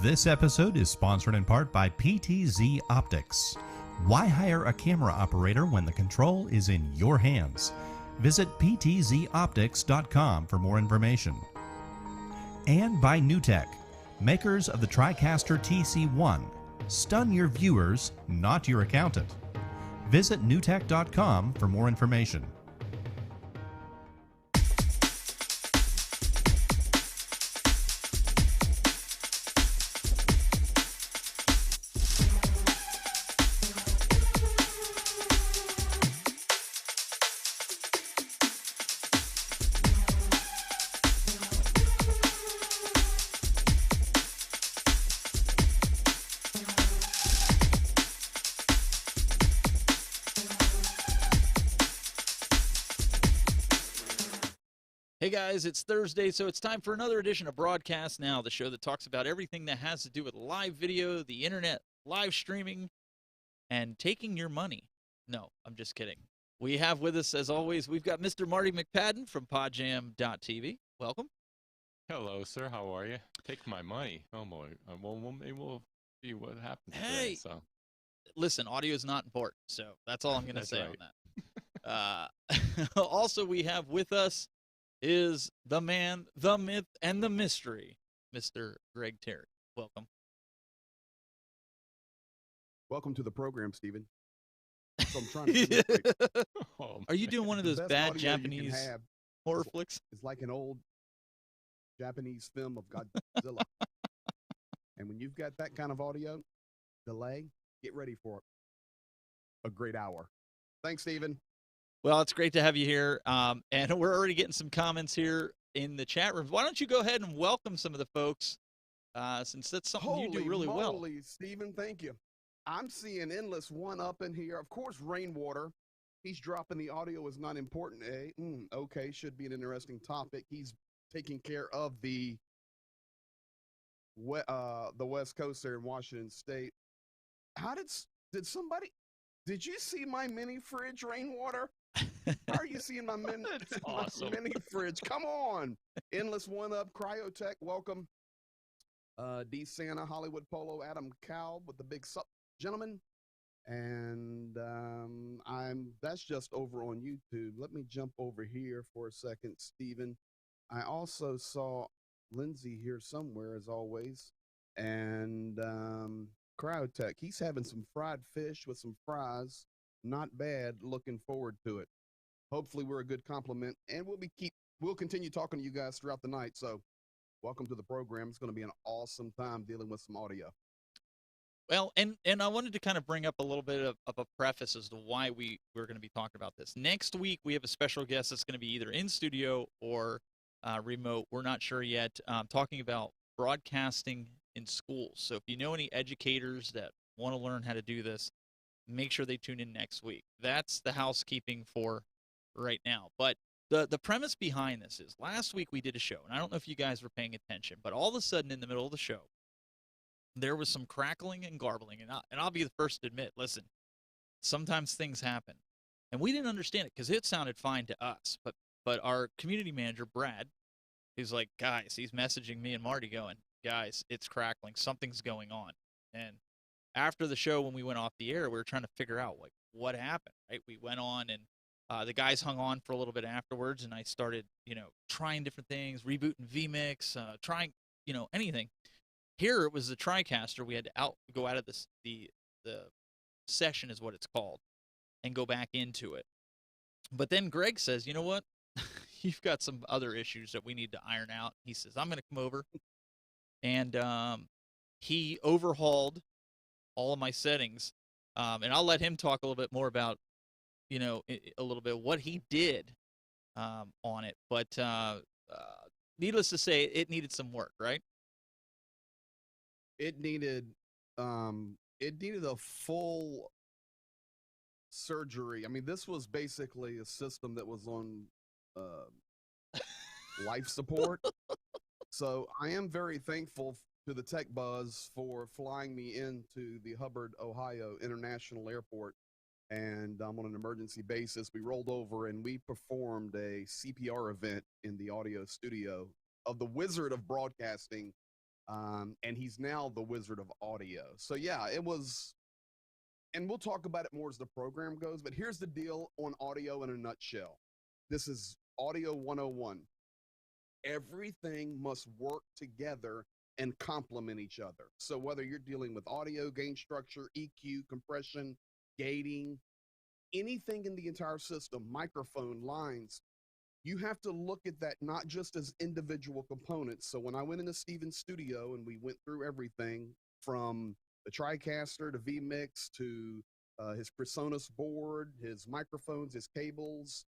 This episode is sponsored in part by PTZ Optics. Why hire a camera operator when the control is in your hands? Visit ptzoptics.com for more information. And by NewTek, makers of the TriCaster TC1. Stun your viewers, not your accountant. Visit newtek.com for more information. Hey guys, it's Thursday, so it's time for another edition of Broadcast Now, the show that talks about everything that has to do with live video, the internet, live streaming, and taking your money. No, I'm just kidding. We have with us, as always, we've got Mr. Marty McPadden from podjam.tv. Welcome. Hello, sir. How are you? Take my money. Oh, boy. Well, maybe we'll see what happens. Hey, today, so. Listen, audio is not important, so that's all I'm going to say right. on that. Also, we have with us is the man, the myth, and the mystery, Mr. Greg Terry. Welcome. Welcome to the program, Stephen. So I'm trying to do it. Are you doing one of those bad Japanese horror flicks? It's like an old Japanese film of Godzilla. And when you've got that kind of audio delay, get ready for a great hour. Thanks, Stephen. Well, it's great to have you here, and we're already getting some comments here in the chat room. Why don't you go ahead and welcome some of the folks, since that's something you do really well. Holy moly, Stephen, thank you. I'm seeing Endless One up in here. Of course, Rainwater. He's dropping the audio is not important. Okay, should be an interesting topic. He's taking care of the West Coast there in Washington State. Did you see my mini fridge, Rainwater? How are you seeing my mini fridge? Come on. Endless One Up, Cryotech, welcome. D. Santa, Hollywood Polo, Adam Cow with the big sup, gentlemen. And that's just over on YouTube. Let me jump over here for a second, Stephen. I also saw Lindsay here somewhere, as always. And Cryotech, he's having some fried fish with some fries. Not bad. Looking forward to it. Hopefully we're a good compliment, and we'll continue talking to you guys throughout the night. So welcome to the program. It's going to be an awesome time dealing with some audio. Well, and I wanted to kind of bring up a little bit of a preface as to why we're going to be talking about this. Next week, we have a special guest that's going to be either in studio or remote. We're not sure yet. Talking about broadcasting in schools. So if you know any educators that want to learn how to do this, make sure they tune in next week. That's the housekeeping for right now. But the premise behind this is last week we did a show, and I don't know if you guys were paying attention, but all of a sudden in the middle of the show, there was some crackling and garbling, and I'll be the first to admit, listen, sometimes things happen. And we didn't understand it because it sounded fine to us. But our community manager, Brad, he's like, guys, he's messaging me and Marty going, guys, it's crackling. Something's going on. And after the show, when we went off the air, we were trying to figure out, like, what happened, right? We went on, and the guys hung on for a little bit afterwards, and I started, trying different things, rebooting vMix, trying, anything. Here it was the TriCaster. We had to go out of the session is what it's called, and go back into it. But then Greg says, you know what? You've got some other issues that we need to iron out. He says, I'm going to come over. And he overhauled all of my settings, and I'll let him talk a little bit more about, a little bit what he did on it. But needless to say, it needed some work, right? It needed a full surgery. I mean, this was basically a system that was on life support. So I am very thankful to the Tech Buzz for flying me into the Hubbard, Ohio International Airport. And on an emergency basis, we rolled over and we performed a CPR event in the audio studio of the Wizard of Broadcasting, and he's now the wizard of audio. So yeah, it was, and we'll talk about it more as the program goes, but here's the deal on audio in a nutshell. This is Audio 101. Everything must work together and complement each other. So whether you're dealing with audio, gain structure, EQ, compression, gating, anything in the entire system, microphone, lines, you have to look at that not just as individual components. So when I went into Steven's studio and we went through everything from the TriCaster to vMix to his PreSonus board, his microphones, his cables,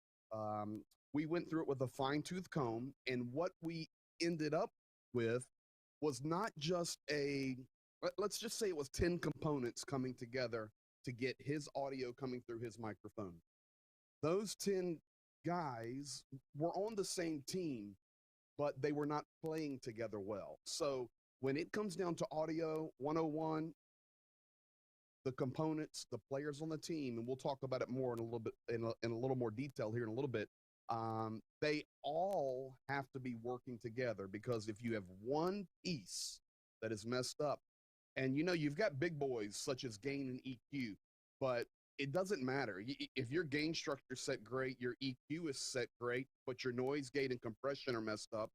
we went through it with a fine-tooth comb, and what we ended up with was not just let's just say it was 10 components coming together to get his audio coming through his microphone. Those 10 guys were on the same team, but they were not playing together well. So when it comes down to Audio 101, the components, the players on the team, and we'll talk about it more in a little bit, in a little more detail here in a little bit, they all have to be working together, because if you have one piece that is messed up, and you've got big boys such as gain and EQ, but it doesn't matter. If your gain structure is set great, your EQ is set great, but your noise gate and compression are messed up,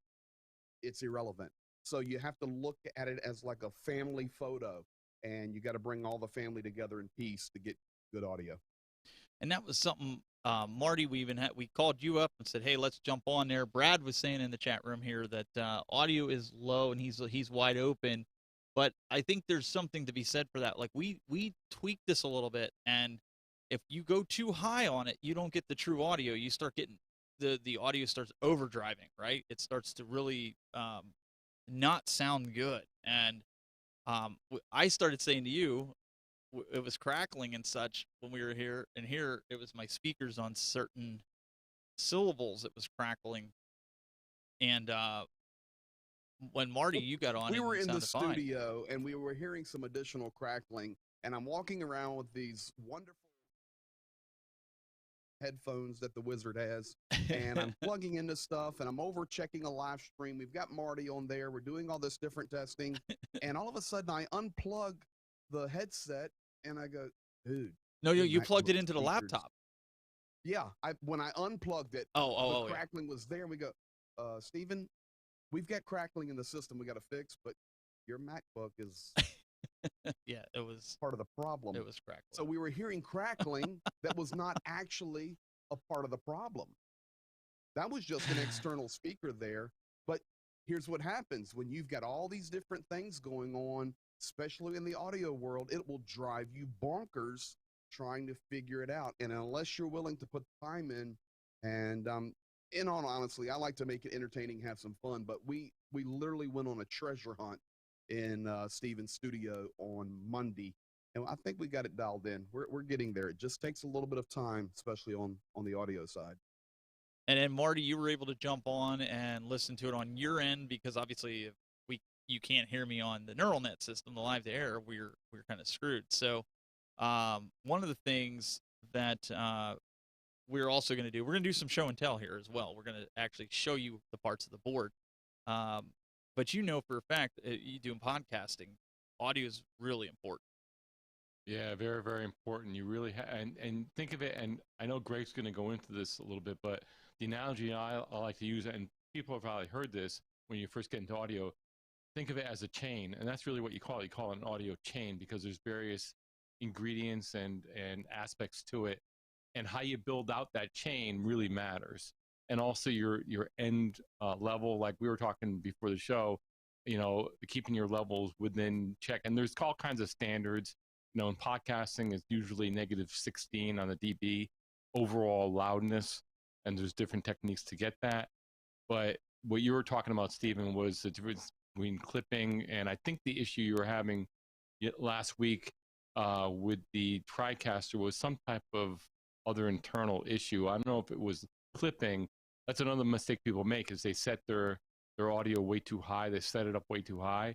it's irrelevant. So you have to look at it as like a family photo, and you got to bring all the family together in peace to get good audio. And that was something, Marty, we called you up and said, hey, let's jump on there. Brad was saying in the chat room here that audio is low and he's wide open. But I think there's something to be said for that. Like we tweaked this a little bit, and if you go too high on it, you don't get the true audio. You start getting the audio starts overdriving, right? It starts to really not sound good. And I started saying to you, it was crackling and such when we were here, and here it was my speakers on certain syllables. It was crackling, and when Marty, you got on, we were in the fine. studio and we were hearing some additional crackling, and I'm walking around with these wonderful headphones that the wizard has, and I'm plugging into stuff, and I'm over checking a live stream. We've got Marty on there. We're doing all this different testing, and all of a sudden I unplug the headset and I go, dude. No, you plugged it into the laptop. Yeah, when I unplugged it, the crackling was there, and we go, Steven, we've got crackling in the system we got to fix, but your MacBook is yeah, it was part of the problem. It was crackling. So we were hearing crackling that was not actually a part of the problem. That was just an external speaker there. But here's what happens when you've got all these different things going on, especially in the audio world, it will drive you bonkers trying to figure it out. And unless you're willing to put time in, and in all honesty, I like to make it entertaining, have some fun, but we literally went on a treasure hunt in Steven's studio on Monday, and I think we got it dialed in. We're getting there. It just takes a little bit of time, especially on the audio side. And then Marty, you were able to jump on and listen to it on your end, because obviously you can't hear me on the neural net system, the live to air. We're kind of screwed. So one of the things that we're also going to do, we're going to do some show and tell here as well. We're going to actually show you the parts of the board. But for a fact, you doing podcasting, audio is really important. Yeah, very, very important. You really and think of it, and I know Greg's going to go into this a little bit, but the analogy I like to use, and people have probably heard this when you first get into audio, think of it as a chain, and that's really what you call it. You call it an audio chain because there's various ingredients and aspects to it, and how you build out that chain really matters. And also your end level, like we were talking before the show, keeping your levels within check. And there's all kinds of standards. In podcasting, it's usually -16 on the dB overall loudness, and there's different techniques to get that. But what you were talking about, Stephen, was the difference between clipping, and I think the issue you were having last week with the TriCaster was some type of other internal issue. I don't know if it was clipping. That's another mistake people make, is they set their audio way too high. They set it up way too high.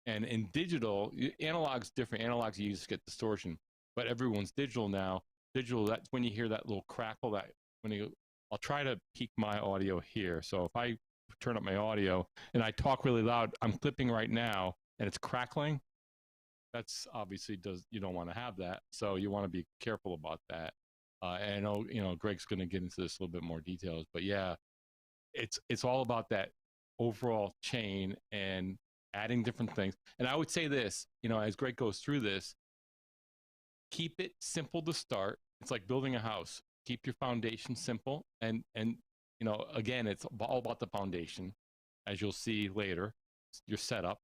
And in digital, analog's different. Analog's you just get distortion, but everyone's digital now. Digital, that's when you hear that little crackle. I'll try to peak my audio here. So if I turn up my audio and I talk really loud, I'm clipping right now and it's crackling. That's obviously you don't want to have that. So you want to be careful about that. And I know, Greg's going to get into this a little bit more details, but yeah, it's all about that overall chain and adding different things. And I would say this, as Greg goes through this, keep it simple to start. It's like building a house. Keep your foundation simple. And again, it's all about the foundation, as you'll see later, your setup.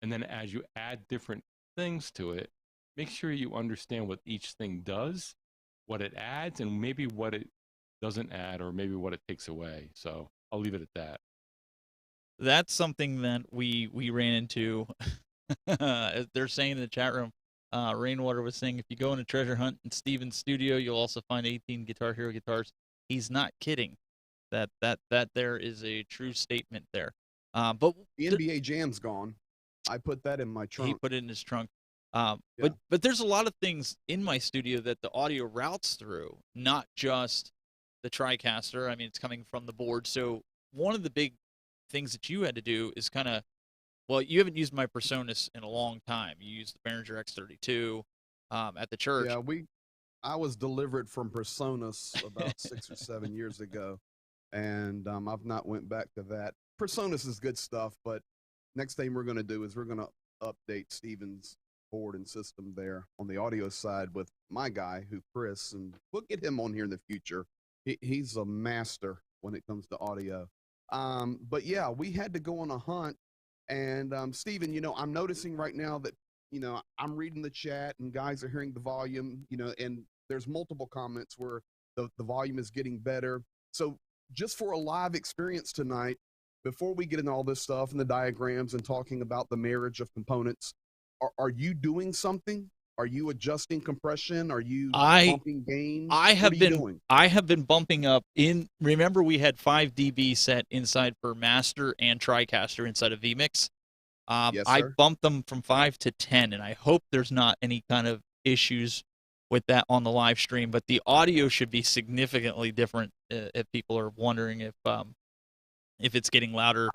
And then as you add different things to it, make sure you understand what each thing does, what it adds, and maybe what it doesn't add, or maybe what it takes away. So I'll leave it at that. That's something that we ran into. They're saying in the chat room, Rainwater was saying, if you go in a treasure hunt in Steven's studio, you'll also find 18 Guitar Hero guitars. He's not kidding. That there is a true statement there. But the NBA Jam's gone. I put that in my trunk. He put it in his trunk. But there's a lot of things in my studio that the audio routes through, not just the TriCaster. I mean, it's coming from the board. So one of the big things that you had to do is kind of, well, you haven't used my Personas in a long time. You used the Behringer X32 at the church. Yeah, I was delivered from Personas about 6 or 7 years ago, and I've not went back to that. Personas is good stuff, but next thing we're going to do is we're going to update Steven's board and system there on the audio side with my guy, Chris, and we'll get him on here in the future. He's a master when it comes to audio. But yeah, we had to go on a hunt. And Steven, I'm noticing right now that, I'm reading the chat and guys are hearing the volume, and there's multiple comments where the volume is getting better. So just for a live experience tonight, before we get into all this stuff and the diagrams and talking about the marriage of components, are you doing something? Are you adjusting compression? Are you bumping gain? I have been bumping up remember we had 5 dB set inside for master and TriCaster inside of vMix. Yes, I sir. bumped them from 5 to 10, and I hope there's not any kind of issues with that on the live stream, but the audio should be significantly different if people are wondering if it's getting louder.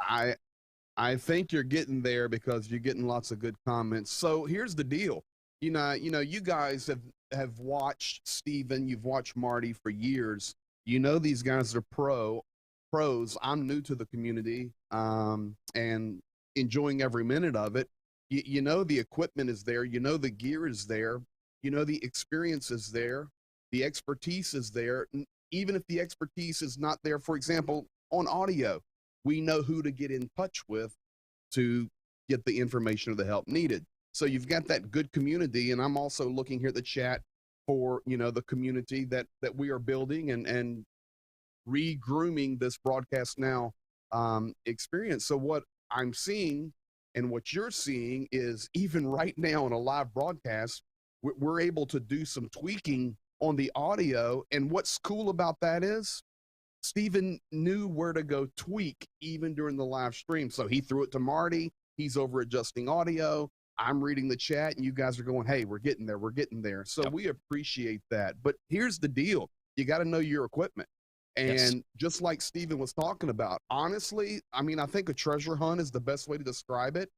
I think you're getting there because you're getting lots of good comments. So here's the deal. You guys have watched Steven, you've watched Marty for years. These guys are pros. I'm new to the community and enjoying every minute of it. The equipment is there. The gear is there. The experience is there. The expertise is there. Even if the expertise is not there, for example, on audio, we know who to get in touch with to get the information or the help needed. So you've got that good community, and I'm also looking here at the chat for, the community that we are building and re-grooming this Broadcast Now experience. So what I'm seeing and what you're seeing is even right now in a live broadcast, we're able to do some tweaking on the audio. And what's cool about that is Steven knew where to go tweak even during the live stream. So he threw it to Marty. He's over adjusting audio. I'm reading the chat and you guys are going, hey, we're getting there. We're getting there. So we appreciate that. But here's the deal. You got to know your equipment. And just like Steven was talking about, honestly, I mean, I think a treasure hunt is the best way to describe it.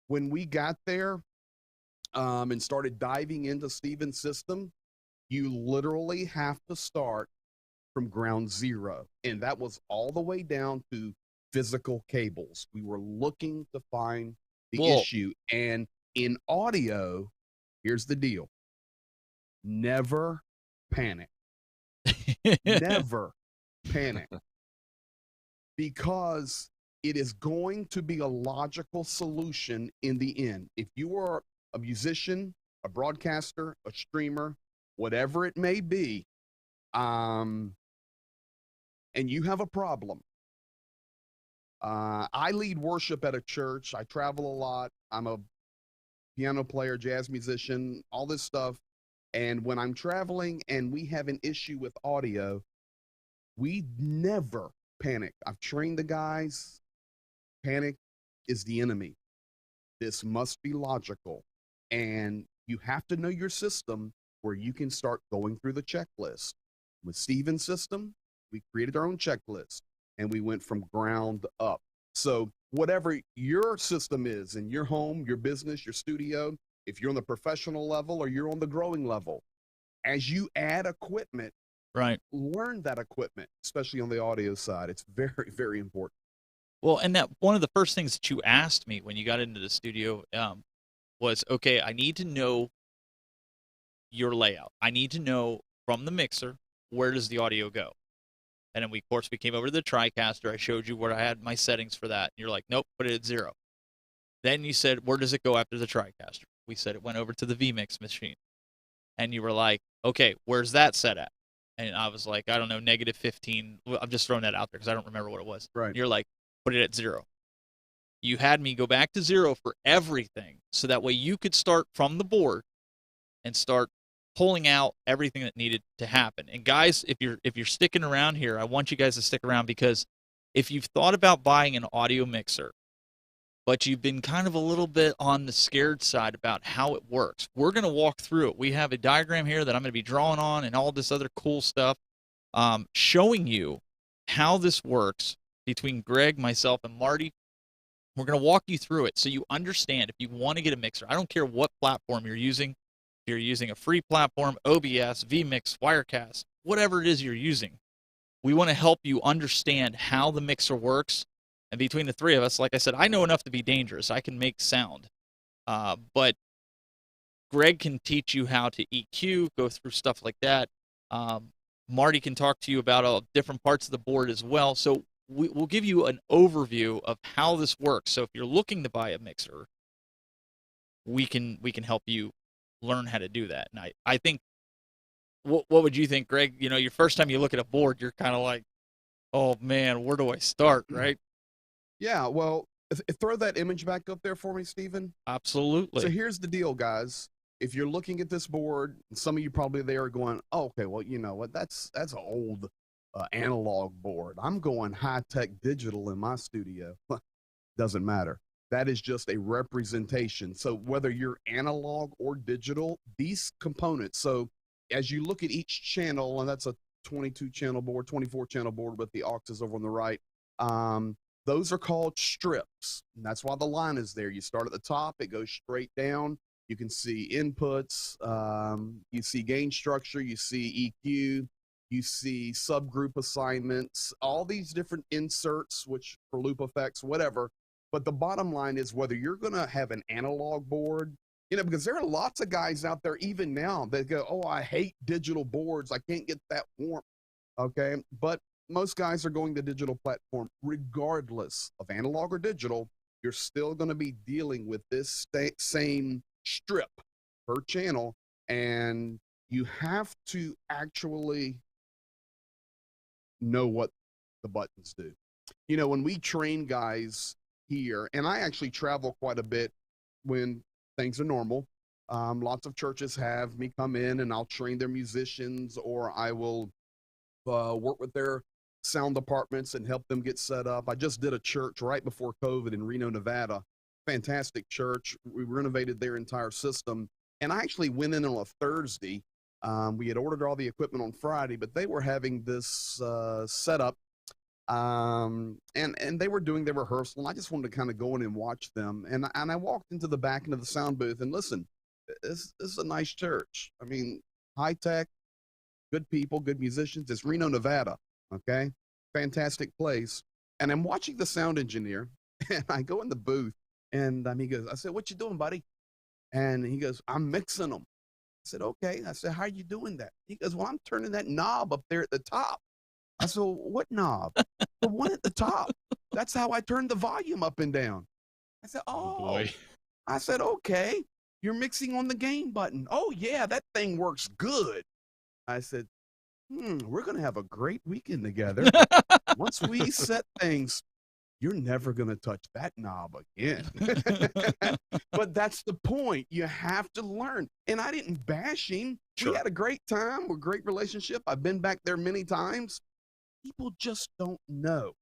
When we got there and started diving into Steven's system, you literally have to start from ground zero. And that was all the way down to physical cables. We were looking to find the issue. And in audio, here's the deal. Never panic. Never panic. Because it is going to be a logical solution in the end. If you are a musician, a broadcaster, a streamer, whatever it may be, and you have a problem. I lead worship at a church. I travel a lot. I'm a piano player, jazz musician, all this stuff. And when I'm traveling and we have an issue with audio, we never panic. I've trained the guys. Panic is the enemy. This must be logical. And you have to know your system where you can start going through the checklist. With Steven's system, we created our own checklist and we went from ground up. So whatever your system is in your home, your business, your studio, if you're on the professional level or you're on the growing level, as you add equipment, right, learn that equipment, especially on the audio side. It's very, very important. well, and that one of the first things that you asked me when you got into the studio was, okay, I need to know your layout. I need to know from the mixer, where does the audio go? And then of course, we came over to the TriCaster. I showed you where I had my settings for that. And you're like, nope, put it at 0. Then you said, where does it go after the TriCaster? We said it went over to the vMix machine. And you were like, okay, where's that set at? And I was like, I don't know, -15. Well, I'm just throwing that out there because I don't remember what it was. Right. And you're like, put it at 0. You had me go back to 0 for everything, so that way you could start from the board and start pulling out everything that needed to happen. And guys, if you're sticking around here, I want you guys to stick around, because if you've thought about buying an audio mixer, but you've been kind of a little bit on the scared side about how it works, we're going to walk through it. We have a diagram here that I'm going to be drawing on and all this other cool stuff, showing you how this works between Greg, myself, and Marty. We're going to walk you through it so you understand if you want to get a mixer. I don't care what platform you're using. If you're using a free platform, OBS, vMix, Wirecast, whatever it is you're using, we want to help you understand how the mixer works. And between the three of us, like I said, I know enough to be dangerous. I can make sound. But Greg can teach you how to EQ, go through stuff like that. Marty can talk to you about all different parts of the board as well. So we'll give you an overview of how this works. So if you're looking to buy a mixer, we can help you learn how to do that. And I think, what would you think, Greg? You know, your first time you look at a board, you're kind of like, oh man, where do I start, right? Yeah, well, throw that image back up there for me, Stephen. Absolutely. So here's the deal, guys. If you're looking at this board, some of you probably there are going, oh, okay, well, you know what? That's an old analog board. I'm going high-tech digital in my studio. Doesn't matter. That is just a representation. So whether you're analog or digital, these components, so as you look at each channel, and that's a 22-channel board, 24-channel board with the auxes over on the right, those are called strips. And that's why the line is there. You start at the top, it goes straight down. You can see inputs, you see gain structure, you see EQ, you see subgroup assignments, all these different inserts, which for loop effects, whatever. But the bottom line is whether you're going to have an analog board, you know, because there are lots of guys out there even now that go, oh, I hate digital boards. I can't get that warmth. Okay. But most guys are going to digital platform regardless of analog or digital. You're still going to be dealing with this same strip per channel, and you have to actually know what the buttons do. You know, when we train guys here, and I actually travel quite a bit when things are normal. Lots of churches have me come in and I'll train their musicians, or I will work with their sound departments and help them get set up. I just did a church right before COVID in Reno, Nevada. Fantastic church. We renovated their entire system. And I actually went in on a Thursday. We had ordered all the equipment on Friday, but they were having this setup. And they were doing their rehearsal, and I just wanted to kind of go in and watch them. And I walked into the back into the sound booth, and listen, this is a nice church. I mean, high tech, good people, good musicians. It's Reno, Nevada. Okay, fantastic place. And I'm watching the sound engineer, and I go in the booth, and he goes, I said, "What you doing, buddy?" And he goes, "I'm mixing them." I said, "Okay." I said, "How are you doing that?" He goes, "Well, I'm turning that knob up there at the top." I said, well, "What knob?" "The one at the top. That's how I turn the volume up and down." I said, "Oh, boy." I said, "Okay, you're mixing on the gain button." "Oh yeah, that thing works good." I said, we're going to have a great weekend together. Once we set things, you're never going to touch that knob again. But that's the point. You have to learn. And I didn't bash him. Sure. We had a great time. We're a great relationship. I've been back there many times. People just don't know,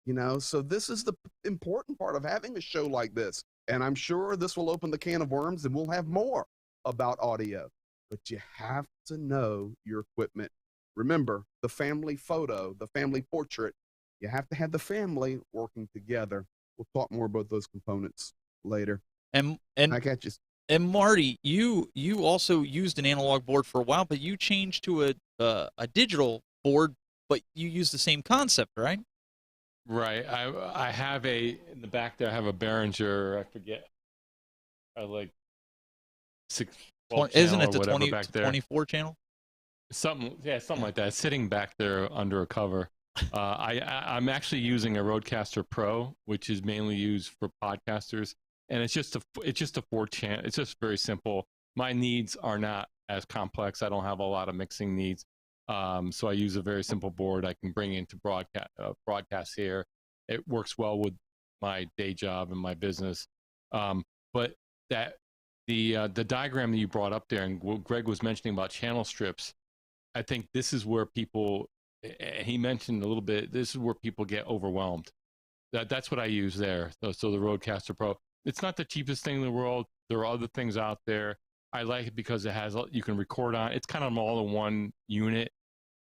you know? So this is the important part of having a show like this. And I'm sure this will open the can of worms, and we'll have more about audio. But you have to know your equipment. Remember, the family photo, the family portrait, you have to have the family working together talk more about those components later. And I got you. And Marty, you also used an analog board for a while, but you changed to a digital board, but you use the same concept, right? Right. I have in the back there. I have a Behringer. I forget. I like 6. Isn't it the 24 channel? Something like that. It's sitting back there under a cover. I'm actually using a Rodecaster Pro, which is mainly used for podcasters, and it's just a 4-channel. It's just very simple. My needs are not as complex. I don't have a lot of mixing needs, so I use a very simple board I can bring into broadcast here. It works well with my day job and my business. But the diagram that you brought up there, and what Greg was mentioning about channel strips, I think this is where people, he mentioned a little bit, this is where people get overwhelmed. That's what I use there. So the Rodecaster Pro, it's not the cheapest thing in the world. There are other things out there. I like it because it has, you can record on, it's kind of all in one unit.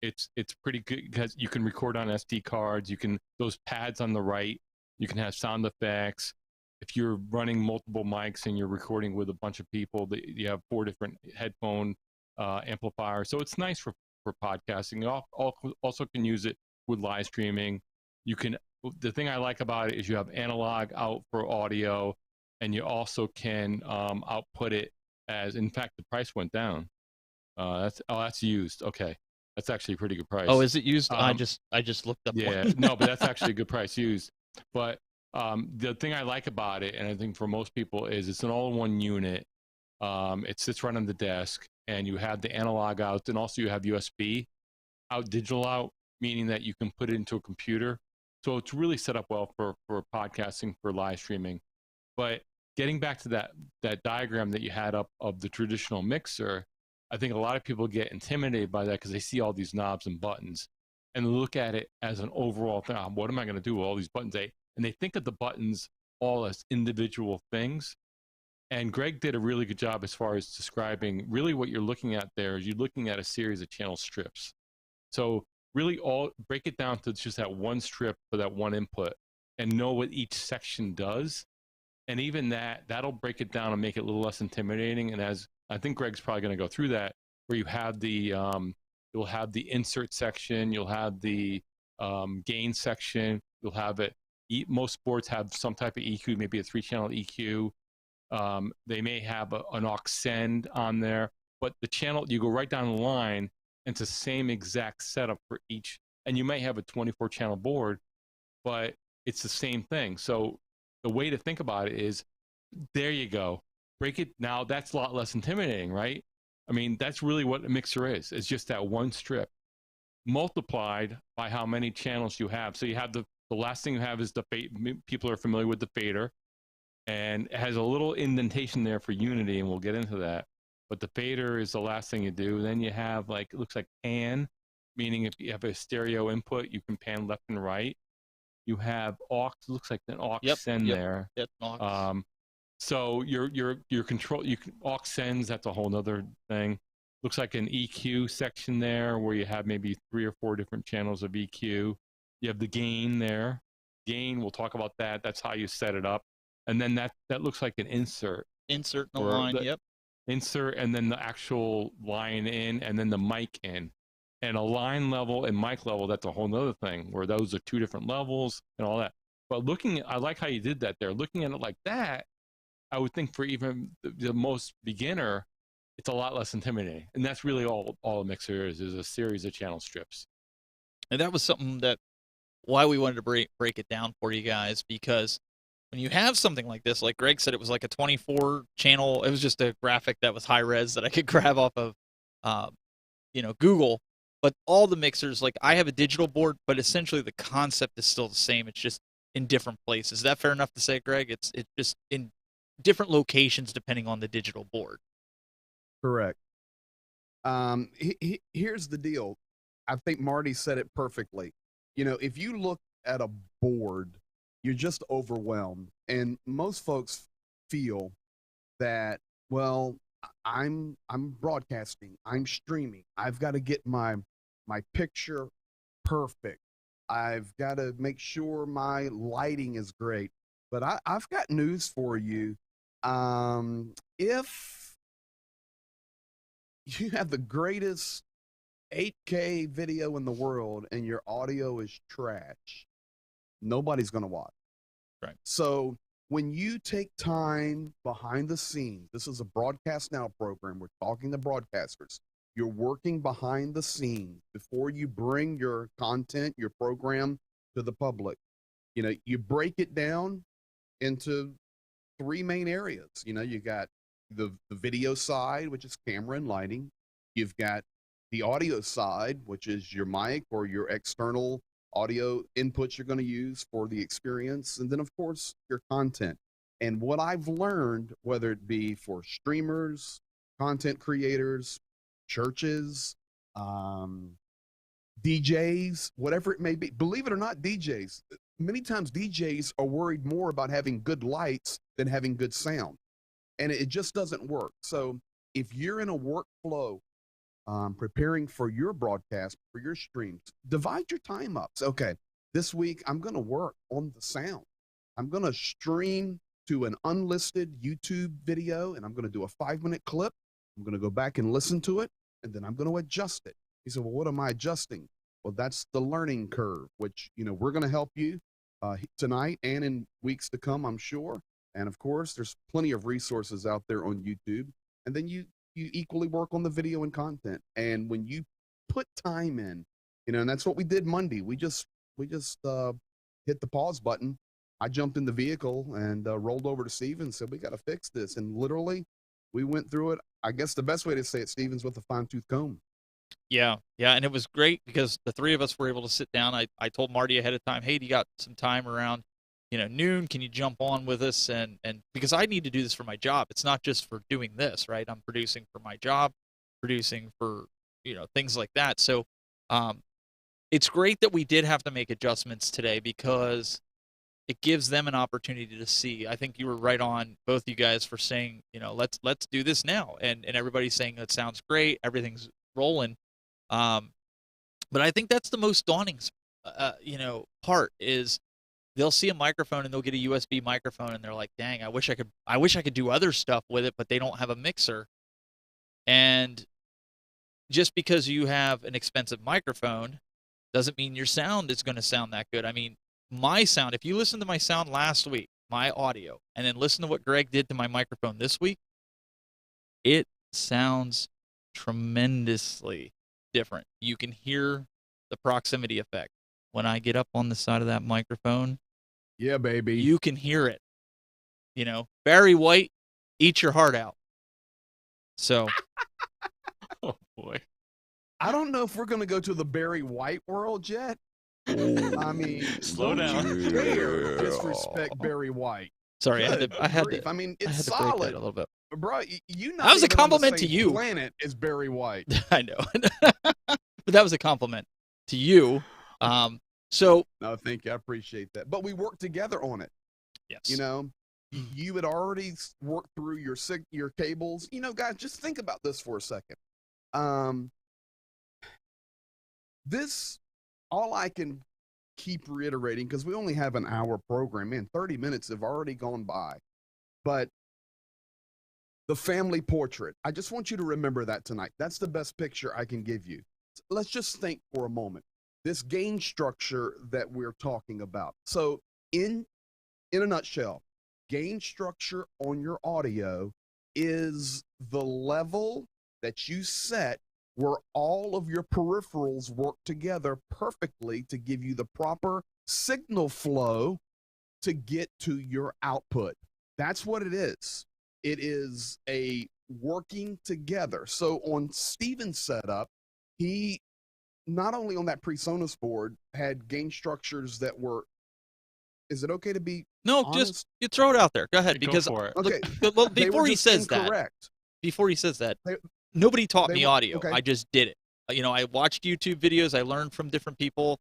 It's pretty good because you can record on SD cards. Those pads on the right, you can have sound effects. If you're running multiple mics and you're recording with a bunch of people, you have 4 different headphone amplifier. So it's nice for podcasting. You also can use it with live streaming. The thing I like about it is you have analog out for audio, and you also can output it as, in fact, the price went down. That's used. Okay. That's actually a pretty good price. Oh, is it used? I just looked up. Yeah, no, but that's actually a good price used. But the thing I like about it, and I think for most people, is it's an all-in-one unit. It sits right on the desk, and you have the analog out, and also you have USB out, digital out, meaning that you can put it into a computer. So it's really set up well for podcasting, for live streaming. But getting back to that diagram that you had up of the traditional mixer, I think a lot of people get intimidated by that because they see all these knobs and buttons and look at it as an overall thing. What am I going to do with all these buttons? And they think of the buttons all as individual things. And Greg did a really good job as far as describing really what you're looking at there is you're looking at a series of channel strips. So really break it down to just that one strip for that one input and know what each section does. And even that'll break it down and make it a little less intimidating. And as I think Greg's probably going to go through that, where you have you'll have the insert section, you'll have the gain section, you'll have it. Most boards have some type of EQ, maybe a 3-channel EQ. They may have an aux send on there, but the channel, you go right down the line, and it's the same exact setup for each. And you may have a 24-channel board, but it's the same thing. So the way to think about it is, there you go. Break it. Now that's a lot less intimidating, right? I mean, that's really what a mixer is. It's just that one strip multiplied by how many channels you have. So you have the last thing you have is the people are familiar with the fader, and it has a little indentation there for unity, and we'll get into that. But the fader is the last thing you do. Then you have, like, it looks like pan, meaning if you have a stereo input, you can pan left and right. You have aux, looks like an aux send there. That's aux. So your control, aux sends, that's a whole nother thing. Looks like an EQ section there where you have maybe 3 or 4 different channels of EQ. You have the gain there. Gain, we'll talk about that. That's how you set it up. And then that looks like an insert. Insert in the line, yep. Insert, and then the actual line in, and then the mic in. And a line level and mic level, that's a whole nother thing, where those are 2 different levels and all that. But I like how you did that there. Looking at it like that, I would think for even the most beginner, it's a lot less intimidating. And that's really all a mixer is a series of channel strips. And that was something why we wanted to break it down for you guys, because when you have something like this, like Greg said, it was like a 24-channel. It was just a graphic that was high res that I could grab off of, Google. But all the mixers, like I have a digital board, but essentially the concept is still the same. It's just in different places. Is that fair enough to say, Greg? It's just in different locations depending on the digital board. Correct. Here's the deal. I think Marty said it perfectly. If you look at a board, you're just overwhelmed. And most folks feel that, well, I'm broadcasting, I'm streaming, I've got to get my picture perfect, I've got to make sure my lighting is great. But I've got news for you. If you have the greatest 8K video in the world and your audio is trash, nobody's going to watch. Right. So when you take time behind the scenes, this is a Broadcast Now program. We're talking to broadcasters. You're working behind the scenes before you bring your content, your program to the public. You know, you break it down into 3 main areas. You know, you got the video side, which is camera and lighting. You've got the audio side, which is your mic or your external audio inputs you're going to use for the experience. And then, of course, your content. And what I've learned, whether it be for streamers, content creators, churches, DJs, whatever it may be, believe it or not, DJs, many times DJs are worried more about having good lights than having good sound. And it just doesn't work. So if you're in a workflow, preparing for your broadcast, for your streams, divide your time up. So, okay, this week I'm going to work on the sound. I'm going to stream to an unlisted YouTube video, and I'm going to do a 5-minute clip. I'm going to go back and listen to it, and then I'm going to adjust it. He said, well, what am I adjusting? Well, that's the learning curve, which, you know, we're going to help you tonight and in weeks to come, I'm sure. And of course, there's plenty of resources out there on YouTube. And then you equally work on the video and content. And when you put time in, you know, and that's what we did Monday. We just hit the pause button. I jumped in the vehicle and rolled over to Steven and said, we got to fix this. And literally we went through it. I guess the best way to say it, Steven's with a fine-tooth comb. Yeah. And it was great because the 3 of us were able to sit down. I told Marty ahead of time, hey, do you got some time around, you know, noon? Can you jump on with us? And because I need to do this for my job. It's not just for doing this, right? I'm producing for my job, producing for, you know, things like that. So it's great that we did have to make adjustments today because it gives them an opportunity to see. I think you were right on, both you guys, for saying, you know, let's do this now. And everybody's saying that sounds great. Everything's rolling. But I think that's the most daunting, you know, part is they'll see a microphone and they'll get a USB microphone and they're like, dang, I wish I could do other stuff with it, but they don't have a mixer. And just because you have an expensive microphone doesn't mean your sound is going to sound that good. I mean, my sound, if you listen to my sound last week, my audio, and then listen to what Greg did to my microphone this week, it sounds tremendously different. You can hear the proximity effect. When I get up on the side of that microphone, yeah, baby, you can hear it. You know, Barry White, eat your heart out. So, oh boy, I don't know if we're going to go to the Barry White world yet. I mean, slow down. You dare disrespect Barry White. Sorry, I had to. I mean, it's I had to solid break that a little bit. Bro, you know that was a compliment to you. Planet is Barry White. I know, but that was a compliment to you. So no, thank you. I appreciate that. But we worked together on it. Yes. You know, you had already worked through your cables. You know, guys, just think about this for a second. This, all I can keep reiterating, because we only have an hour program, man, 30 minutes have already gone by. But the family portrait, I just want you to remember that tonight. That's the best picture I can give you. Let's just think for a moment. This gain structure that we're talking about. So in a nutshell, gain structure on your audio is the level that you set where all of your peripherals work together perfectly to give you the proper signal flow to get to your output. That's what it is. It is a working together. So on Steven's setup, he not only on that PreSonus board had gain structures that were, is it okay to be honest? Just you throw it out there. Go ahead, Go because for it. Okay. before he says that, nobody taught me audio. Okay. I just did it. You know, I watched YouTube videos, I learned from different people,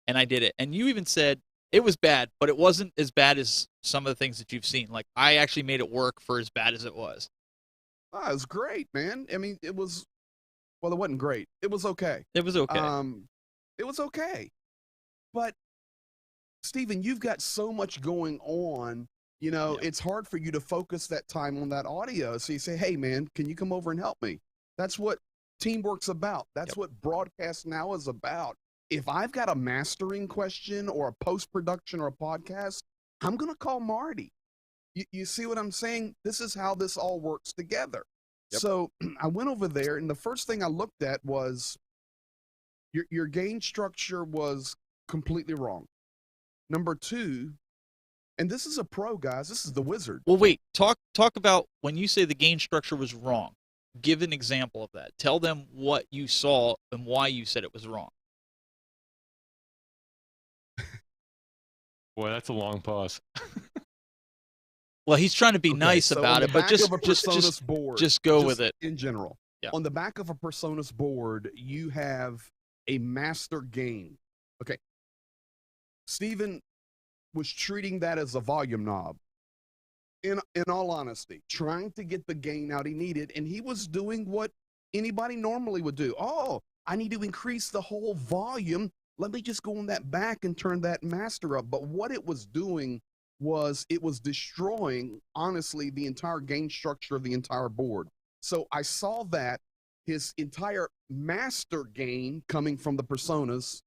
and I did it. And you even said it was bad, but it wasn't as bad as some of the things that you've seen. Like, I actually made it work for as bad as it was. Oh, it was great, man. I mean, it wasn't great. It was okay. It was okay. It was okay. But Stephen, you've got so much going on. You know, it's hard for you to focus that time on that audio. So you say, hey, man, can you come over and help me? That's what teamwork's about. That's what broadcast now is about. If I've got a mastering question or a post-production or a podcast, I'm going to call Marty. You see what I'm saying? This is how this all works together. So I went over there, and the first thing I looked at was your gain structure was completely wrong. Number two, and this is a pro, guys. This is the wizard. Well, wait. Talk about when you say the gain structure was wrong. Give an example of that. Tell them what you saw and why you said it was wrong. Boy, that's a long pause. Well, he's trying to be nice about it, but just go with it. In general, on the back of a Personas board, you have a master gain. Okay. Stephen was treating that as a volume knob. In all honesty, trying to get the gain out he needed, and he was doing what anybody normally would do. Oh, I need to increase the whole volume. Let me just go on that back and turn that master up. But what it was doing was it was destroying, honestly, the entire gain structure of the entire board. So I saw that his entire master gain coming from the Personas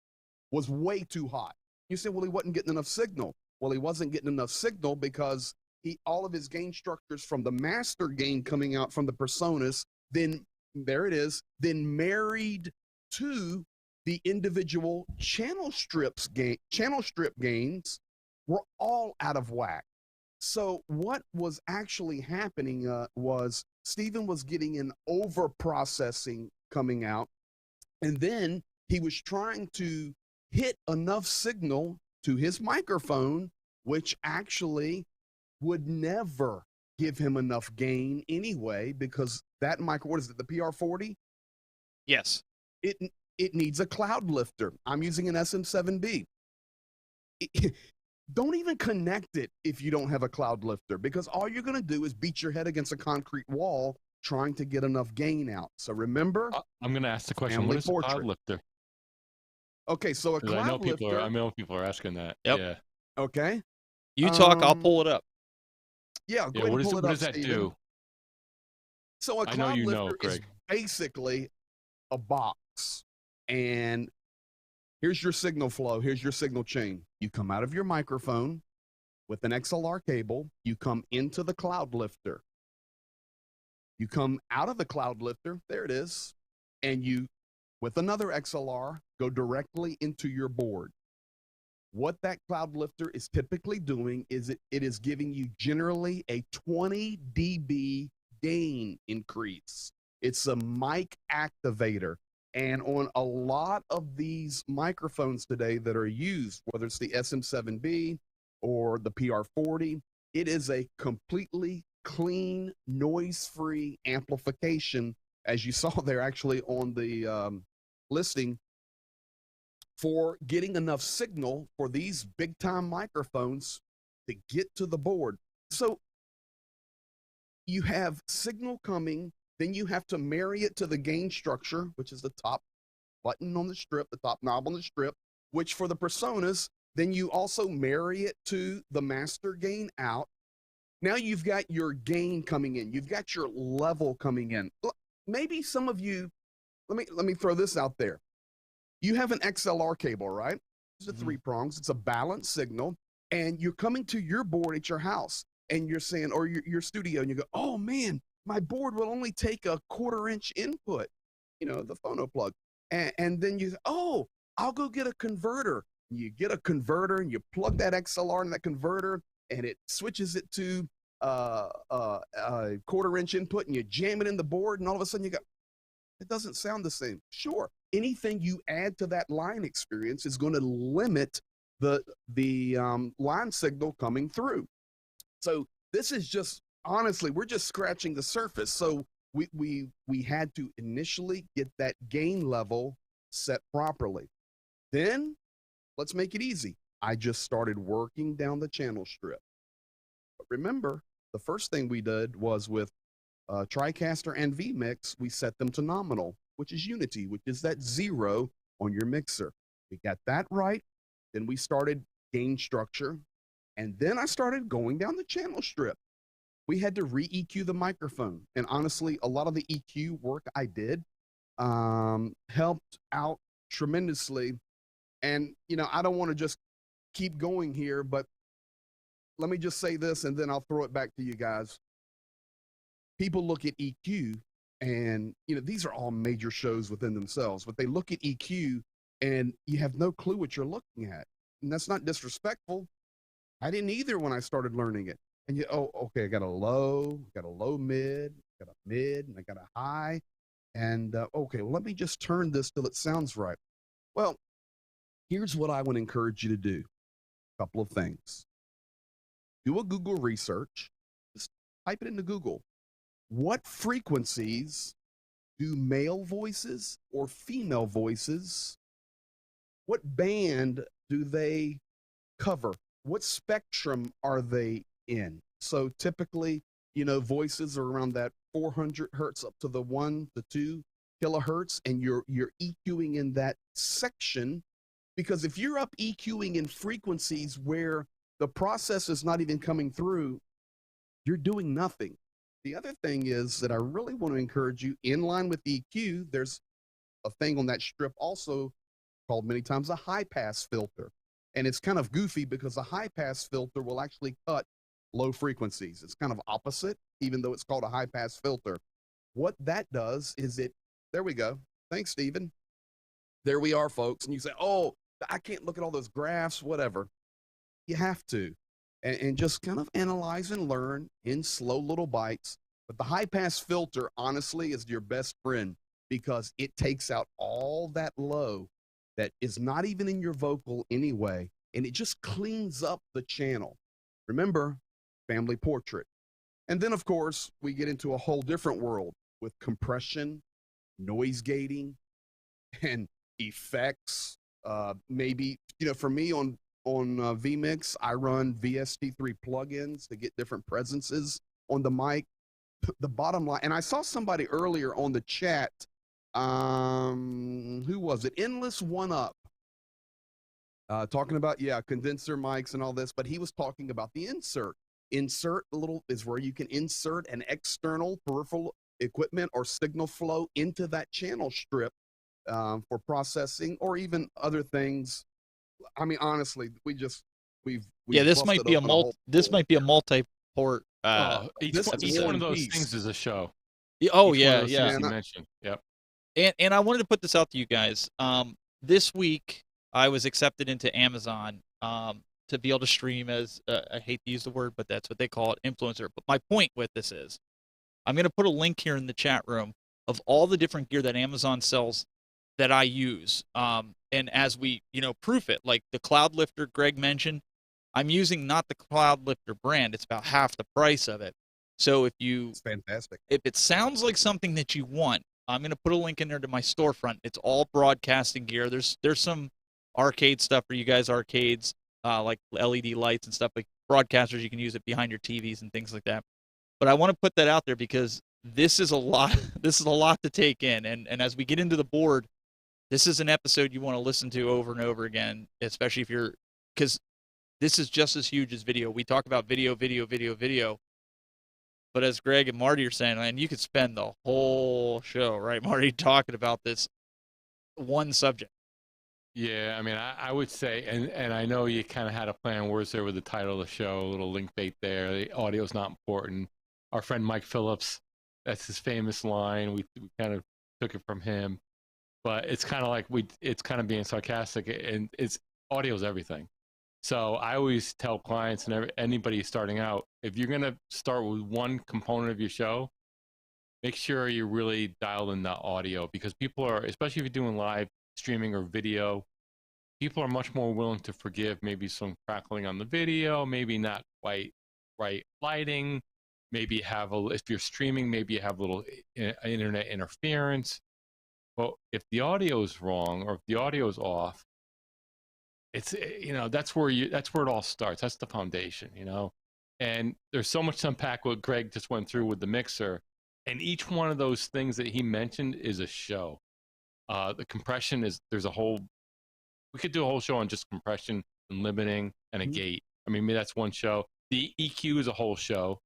was way too hot. You say, well, he wasn't getting enough signal. Well, he wasn't getting enough signal because all of his gain structures from the master gain coming out from the Personas, then there it is, then married to the individual channel strip gains were all out of whack. So what was actually happening was Stephen was getting an over processing coming out, and then he was trying to hit enough signal to his microphone, which actually would never give him enough gain anyway, because that what is it, the PR40? Yes. It needs a cloud lifter. I'm using an SM7B. Don't even connect it if you don't have a cloud lifter, because all you're going to do is beat your head against a concrete wall trying to get enough gain out. So remember, I'm going to ask the question, what is a cloud lifter? Okay, so a cloud lifter. I know people are asking that. Yep. Yeah. Okay. You talk, I'll pull it up. Yeah, go ahead and pull it up, what does that do? So a cloud lifter is basically a box, and here's your signal flow. Here's your signal chain. You come out of your microphone with an XLR cable. You come into the cloud lifter. You come out of the cloud lifter. There it is. And you, with another XLR, go directly into your board. What that cloud lifter is typically doing is it is giving you generally a 20 dB gain increase. It's a mic activator. And on a lot of these microphones today that are used, whether it's the SM7B or the PR40, it is a completely clean, noise-free amplification, as you saw there actually on the listing, for getting enough signal for these big-time microphones to get to the board. So you have signal coming, then you have to marry it to the gain structure, which is the top button on the strip, the top knob on the strip, which for the Personas, then you also marry it to the master gain out. Now you've got your gain coming in. You've got your level coming in. Maybe some of you, let me throw this out there. You have an XLR cable, right? It's a 3 prongs. It's a balanced signal. And you're coming to your board at your house, and you're saying, or your studio, and you go, oh man, my board will only take a 1/4 inch input, you know, the phono plug. And then you say, oh, I'll go get a converter. You get a converter and you plug that XLR in that converter, and it switches it to a 1/4 inch input, and you jam it in the board, and all of a sudden you go, it doesn't sound the same. Sure, anything you add to that line experience is going to limit the line signal coming through. So this is just, honestly, we're just scratching the surface. So we had to initially get that gain level set properly. Then let's make it easy. I just started working down the channel strip. But remember, the first thing we did was with TriCaster and vMix, we set them to nominal, which is unity, which is that 0 on your mixer. We got that right. Then we started gain structure, and then I started going down the channel strip. We had to re-EQ the microphone, and honestly, a lot of the EQ work I did helped out tremendously. And I don't want to just keep going here, but let me just say this, and then I'll throw it back to you guys. People look at EQ, and these are all major shows within themselves, but they look at EQ and you have no clue what you're looking at. And that's not disrespectful. I didn't either when I started learning it. And okay, I got a low mid, got a mid, and I got a high. And okay, well, let me just turn this till it sounds right. Well, here's what I would encourage you to do. A couple of things. Do a Google research. Just type it into Google. What frequencies do male voices or female voices, what band do they cover? What spectrum are they in? So typically, voices are around that 400 hertz up to the 1 to 2 kilohertz, and you're EQing in that section, because if you're up EQing in frequencies where the process is not even coming through, you're doing nothing. The other thing is that I really want to encourage you, in line with EQ, there's a thing on that strip also called many times a high pass filter. And it's kind of goofy because a high pass filter will actually cut low frequencies. It's kind of opposite, even though it's called a high pass filter. What that does is there we go. Thanks, Stephen. There we are, folks. And you say, oh, I can't look at all those graphs, whatever. You have to. And just kind of analyze and learn in slow little bites. But the high pass filter, honestly, is your best friend, because it takes out all that low that is not even in your vocal anyway, and it just cleans up the channel. Remember, family portrait. And then, of course, we get into a whole different world with compression, noise gating, and effects. Maybe, for me on vMix, I run VST3 plugins to get different presences on the mic. The bottom line, and I saw somebody earlier on the chat, who was it? Endless One Up, talking about, condenser mics and all this, but he was talking about the insert. Insert is where you can insert an external peripheral equipment or signal flow into that channel strip for processing or even other things. I mean, honestly, we've this might be a multi-port. Each one of those things is a show. Oh, each yeah. You mentioned. Yep. And I wanted to put this out to you guys. This week I was accepted into Amazon to be able to stream as I hate to use the word, but that's what they call it, influencer. But my point with this is, I'm going to put a link here in the chat room of all the different gear that Amazon sells that I use. And as we, proof it, like the Cloud Lifter Greg mentioned, I'm using not the Cloud Lifter brand. It's about half the price of it. So it's fantastic. If it sounds like something that you want, I'm going to put a link in there to my storefront. It's all broadcasting gear. There's some arcade stuff for you guys, arcades, like LED lights and stuff, like broadcasters. You can use it behind your TVs and things like that. But I want to put that out there because this is a lot. This is a lot to take in. And as we get into the board, this is an episode you want to listen to over and over again, especially because this is just as huge as video. We talk about video. But as Greg and Marty are saying, and you could spend the whole show, right, Marty, talking about this one subject. Yeah, I mean, I would say, and I know you kind of had a plan words there with the title of the show, a little link bait there. The audio's not important. Our friend Mike Phillips, that's his famous line. We kind of took it from him. But it's kind of like it's kind of being sarcastic, and audio's everything. So I always tell clients and anybody starting out, if you're going to start with one component of your show, make sure you're really dialed in the audio, because people are, especially if you're doing live streaming or video, people are much more willing to forgive maybe some crackling on the video, maybe not quite right lighting, maybe if you're streaming, maybe you have a little internet interference. But if the audio is wrong or if the audio is off, it's, that's where it all starts. That's the foundation, and there's so much to unpack what Greg just went through with the mixer, and each one of those things that he mentioned is a show. The compression we could do a whole show on just compression, and limiting and a gate. I mean, maybe that's one show. The EQ is a whole show.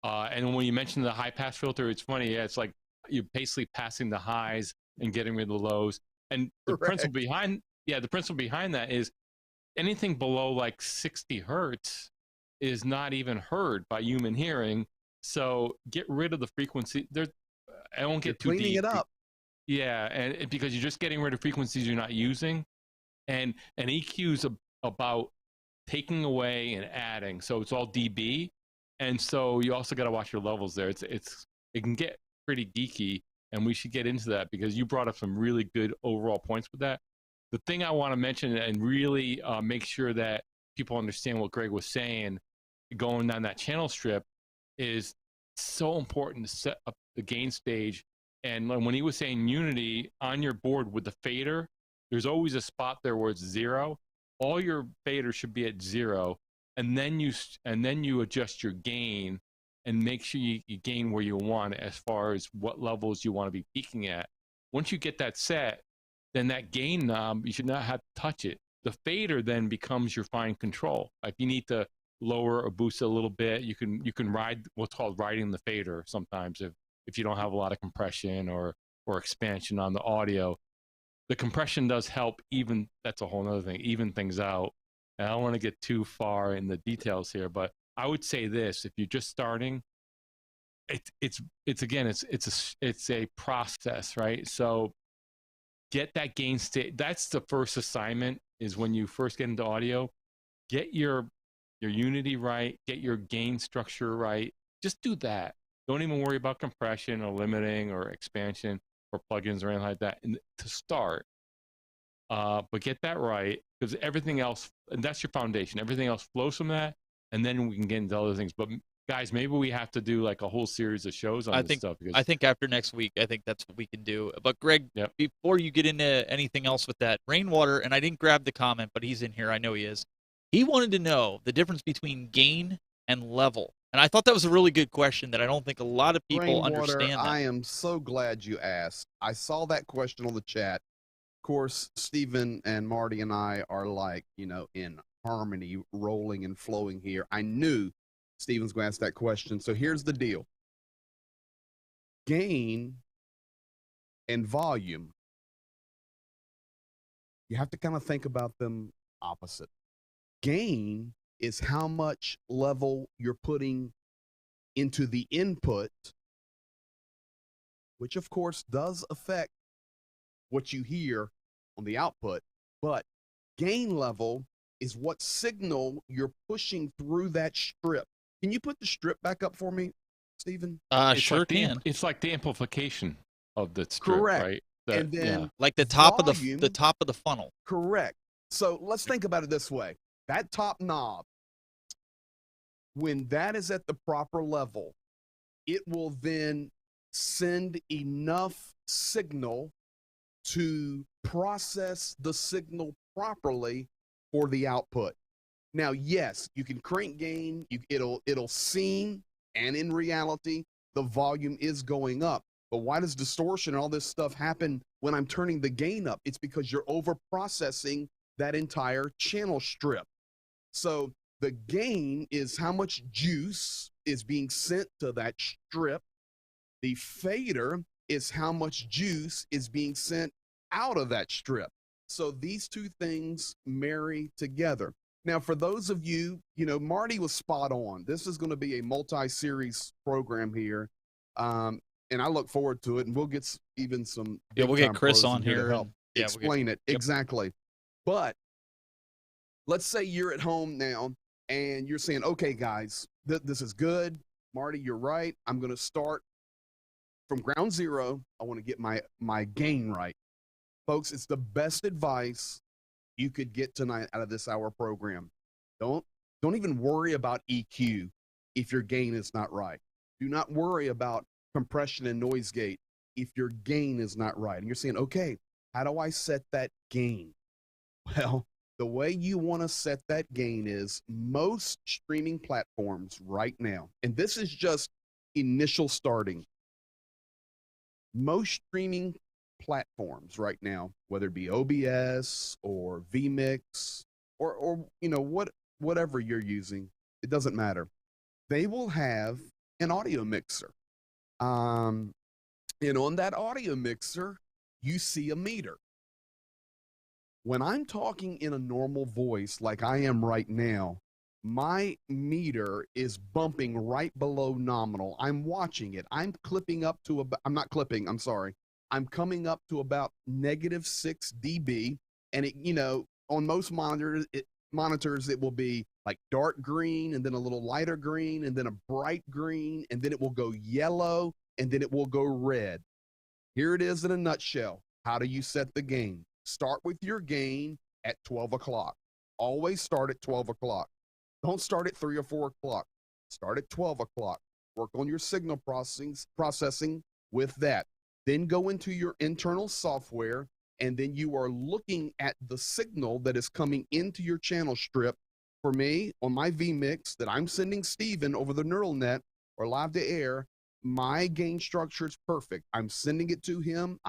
And when you mentioned the high pass filter, it's funny. Yeah, it's like you're basically passing the highs and getting rid of the lows. And the principle behind that is anything below like 60 hertz is not even heard by human hearing. So get rid of the frequency. I won't get too cleaning deep. it up. Yeah, and because you're just getting rid of frequencies you're not using, and EQ is about taking away and adding. So it's all dB, and so you also got to watch your levels there. It can get pretty geeky, and we should get into that because you brought up some really good overall points with that. The thing I want to mention and really make sure that people understand what Greg was saying, going down that channel strip, is so important to set up the gain stage. And when he was saying unity on your board with the fader, there's always a spot there where it's 0. All your faders should be at 0, and then you adjust your gain and make sure you gain where you want as far as what levels you want to be peaking at. Once you get that set, then that gain knob, you should not have to touch it. The fader then becomes your fine control. If you need to lower or boost it a little bit, you can ride what's called riding the fader sometimes if you don't have a lot of compression or expansion on the audio. The compression does help that's a whole other thing, even things out. And I don't want to get too far in the details here, but I would say this: if you're just starting, it's a process, right? So get that gain state. That's the first assignment, is when you first get into audio, get your unity right, get your gain structure right. Just do that. Don't even worry about compression or limiting or expansion or plugins or anything like that to start. But get that right, because everything else, and that's your foundation. Everything else flows from that, and then we can get into other things. But guys, maybe we have to do like a whole series of shows on this stuff. Because I think after next week, I think that's what we can do. But Greg, before you get into anything else with that, Rainwater, and I didn't grab the comment, but he's in here. I know he is. He wanted to know the difference between gain and level. And I thought that was a really good question that I don't think a lot of people understand. That. I am so glad you asked. I saw that question on the chat. Of course, Stephen and Marty and I are like, in harmony, rolling and flowing here. I knew Stephen's going to ask that question. So here's the deal. Gain and volume, you have to kind of think about them opposite. Gain is how much level you're putting into the input, which of course does affect what you hear on the output, but gain level is what signal you're pushing through that strip. Can you put the strip back up for me, Stephen? Sure can. It's like the amplification of the strip, correct, right? And then like the top volume, of the top of the funnel. Correct. So let's think about it this way. That top knob, when that is at the proper level, it will then send enough signal to process the signal properly for the output. Now, yes, you can crank gain, it'll seem, and in reality, the volume is going up. But why does distortion and all this stuff happen when I'm turning the gain up? It's because you're over processing that entire channel strip. So the gain is how much juice is being sent to that strip. The fader is how much juice is being sent out of that strip. So these two things marry together. Now, for those of you, Marty was spot on. This is going to be a multi-series program here. And I look forward to it. And we'll get even some. We'll get Chris on here to help explain it. Exactly. But let's say you're at home now and you're saying, okay, guys, this is good. Marty, you're right. I'm going to start from ground zero. I want to get my gain right. Folks, it's the best advice you could get tonight out of this hour program. Don't even worry about EQ if your gain is not right. Do not worry about compression and noise gate if your gain is not right. And you're saying, okay, how do I set that gain? Well, the way you want to set that gain is most streaming platforms right now, and this is just initial starting. Most streaming platforms right now, whether it be OBS or vMix or you know, whatever you're using, it doesn't matter. They will have an audio mixer. And on that audio mixer, you see a meter. When I'm talking in a normal voice like I am right now, my meter is bumping right below nominal. I'm watching it. I'm clipping up to about, I'm not clipping, I'm sorry. I'm coming up to about -6 dB. And it, you know, on most monitors, it will be like dark green and then a little lighter green and then a bright green and then it will go yellow and then it will go red. Here it is in a nutshell. How do you set the gain? Start with your gain at 12 o'clock. Always start at 12 o'clock. Don't start at 3 or 4 o'clock. Start at 12 o'clock. Work on your signal processing with that. Then go into your internal software, and then you are looking at the signal that is coming into your channel strip. For me, on my vMix that I'm sending Steven over the neural net or live to air, my gain structure is perfect. I'm sending it to him.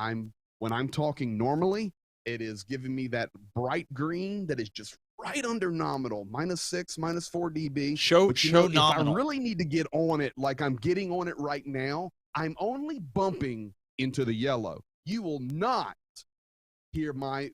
When I'm talking normally, it is giving me that bright green that is just right under nominal, -6, -4 dB. Show If nominal. I really need to get on it like I'm getting on it right now, I'm only bumping into the yellow. You will not hear my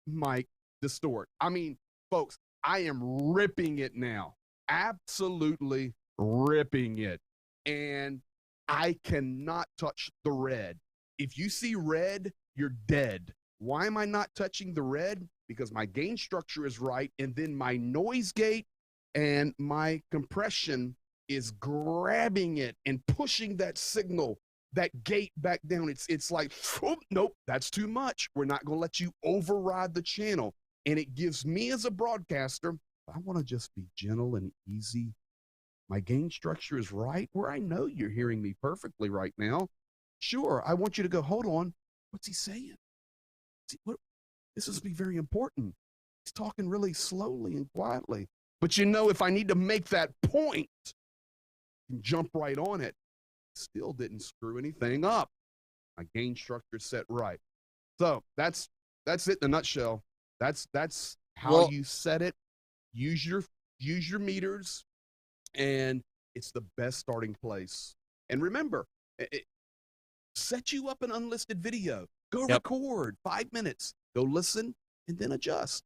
mic distort. I mean, folks, I am ripping it now. Absolutely ripping it. And I cannot touch the red. If you see red, you're dead. Why am I not touching the red? Because my gain structure is right, and then my noise gate and my compression is grabbing it and pushing that signal, that gate back down. It's like, oh, nope, that's too much. We're not going to let you override the channel. And it gives me as a broadcaster, I want to just be gentle and easy. My gain structure is right where I know you're hearing me perfectly right now. Sure, I want you to go, hold on. What's he saying? This is be very important. He's talking really slowly and quietly. But you know, if I need to make that point and jump right on it, still didn't screw anything up. My gain structure set right. So that's it in a nutshell. That's how you set it. Use your meters, and it's the best starting place. And remember, set you up an unlisted video. Go record 5 minutes. Go listen and then adjust.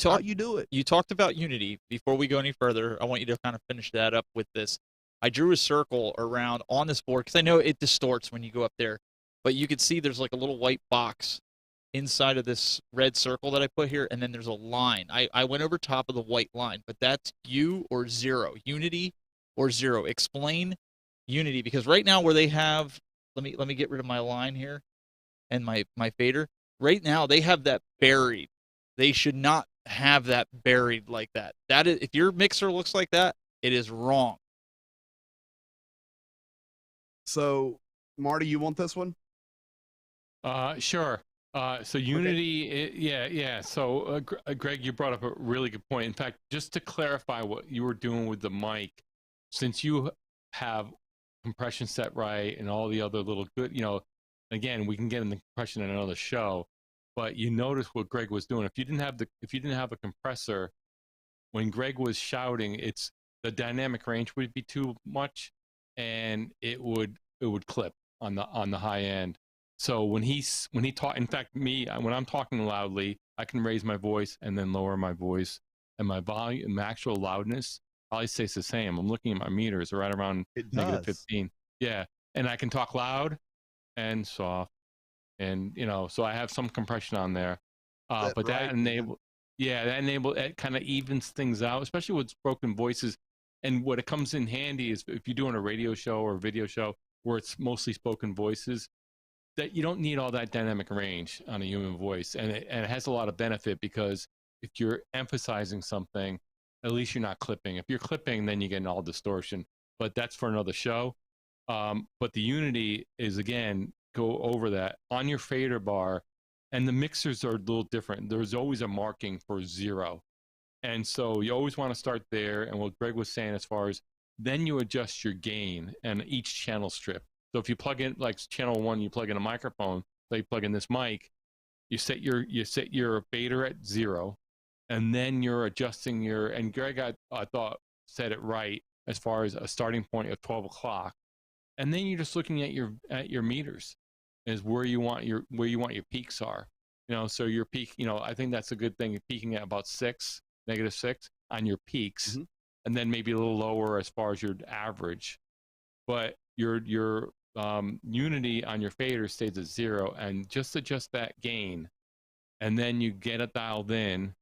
How you do it. You talked about Unity. Before we go any further, I want you to kind of finish that up with this. I drew a circle around on this board because I know it distorts when you go up there, but you can see there's like a little white box inside of this red circle that I put here, and then there's a line. I went over top of the white line, but that's U or 0, Unity or 0. Explain Unity, because right now where they have, let me get rid of my line here and my fader. Right now they have that buried. They should not have that buried like that. That is, if your mixer looks like that, it is wrong. So, Marty, you want this one? Sure. So Unity, yeah. So, Greg, you brought up a really good point. In fact, just to clarify what you were doing with the mic, since you have compression set right and all the other little good, again, we can get in the compression in another show, but you notice what Greg was doing. If you didn't have a compressor, when Greg was shouting, the dynamic range would be too much, and it would clip on the high end. So when he taught, in fact, when I'm talking loudly, I can raise my voice and then lower my voice, and my volume, my actual loudness, always stays the same. I'm looking at my meters right around -15. Yeah, and I can talk loud and soft, and so I have some compression on there. But that it kind of evens things out, especially with broken voices. And what it comes in handy is if you're doing a radio show or a video show where it's mostly spoken voices, that you don't need all that dynamic range on a human voice, and it has a lot of benefit, because if you're emphasizing something, at least you're not clipping. If you're clipping, then you get all distortion. But that's for another show. But the Unity is, again, go over that on your fader bar, and the mixers are a little different. There's always a marking for 0, and so you always want to start there. And what Greg was saying, as far as then you adjust your gain and each channel strip. So if you plug in, like channel 1, you plug in a microphone, so you plug in this mic, you set your fader at 0, and then you're adjusting your, and Greg, I thought said it right as far as a starting point of 12 o'clock. And then you're just looking at your meters is where you want your peaks are. So your peak, I think that's a good thing. You're peaking at about -6 on your peaks, and then maybe a little lower as far as your average. But your unity on your fader stays at 0, and just adjust that gain, and then you get it dialed in,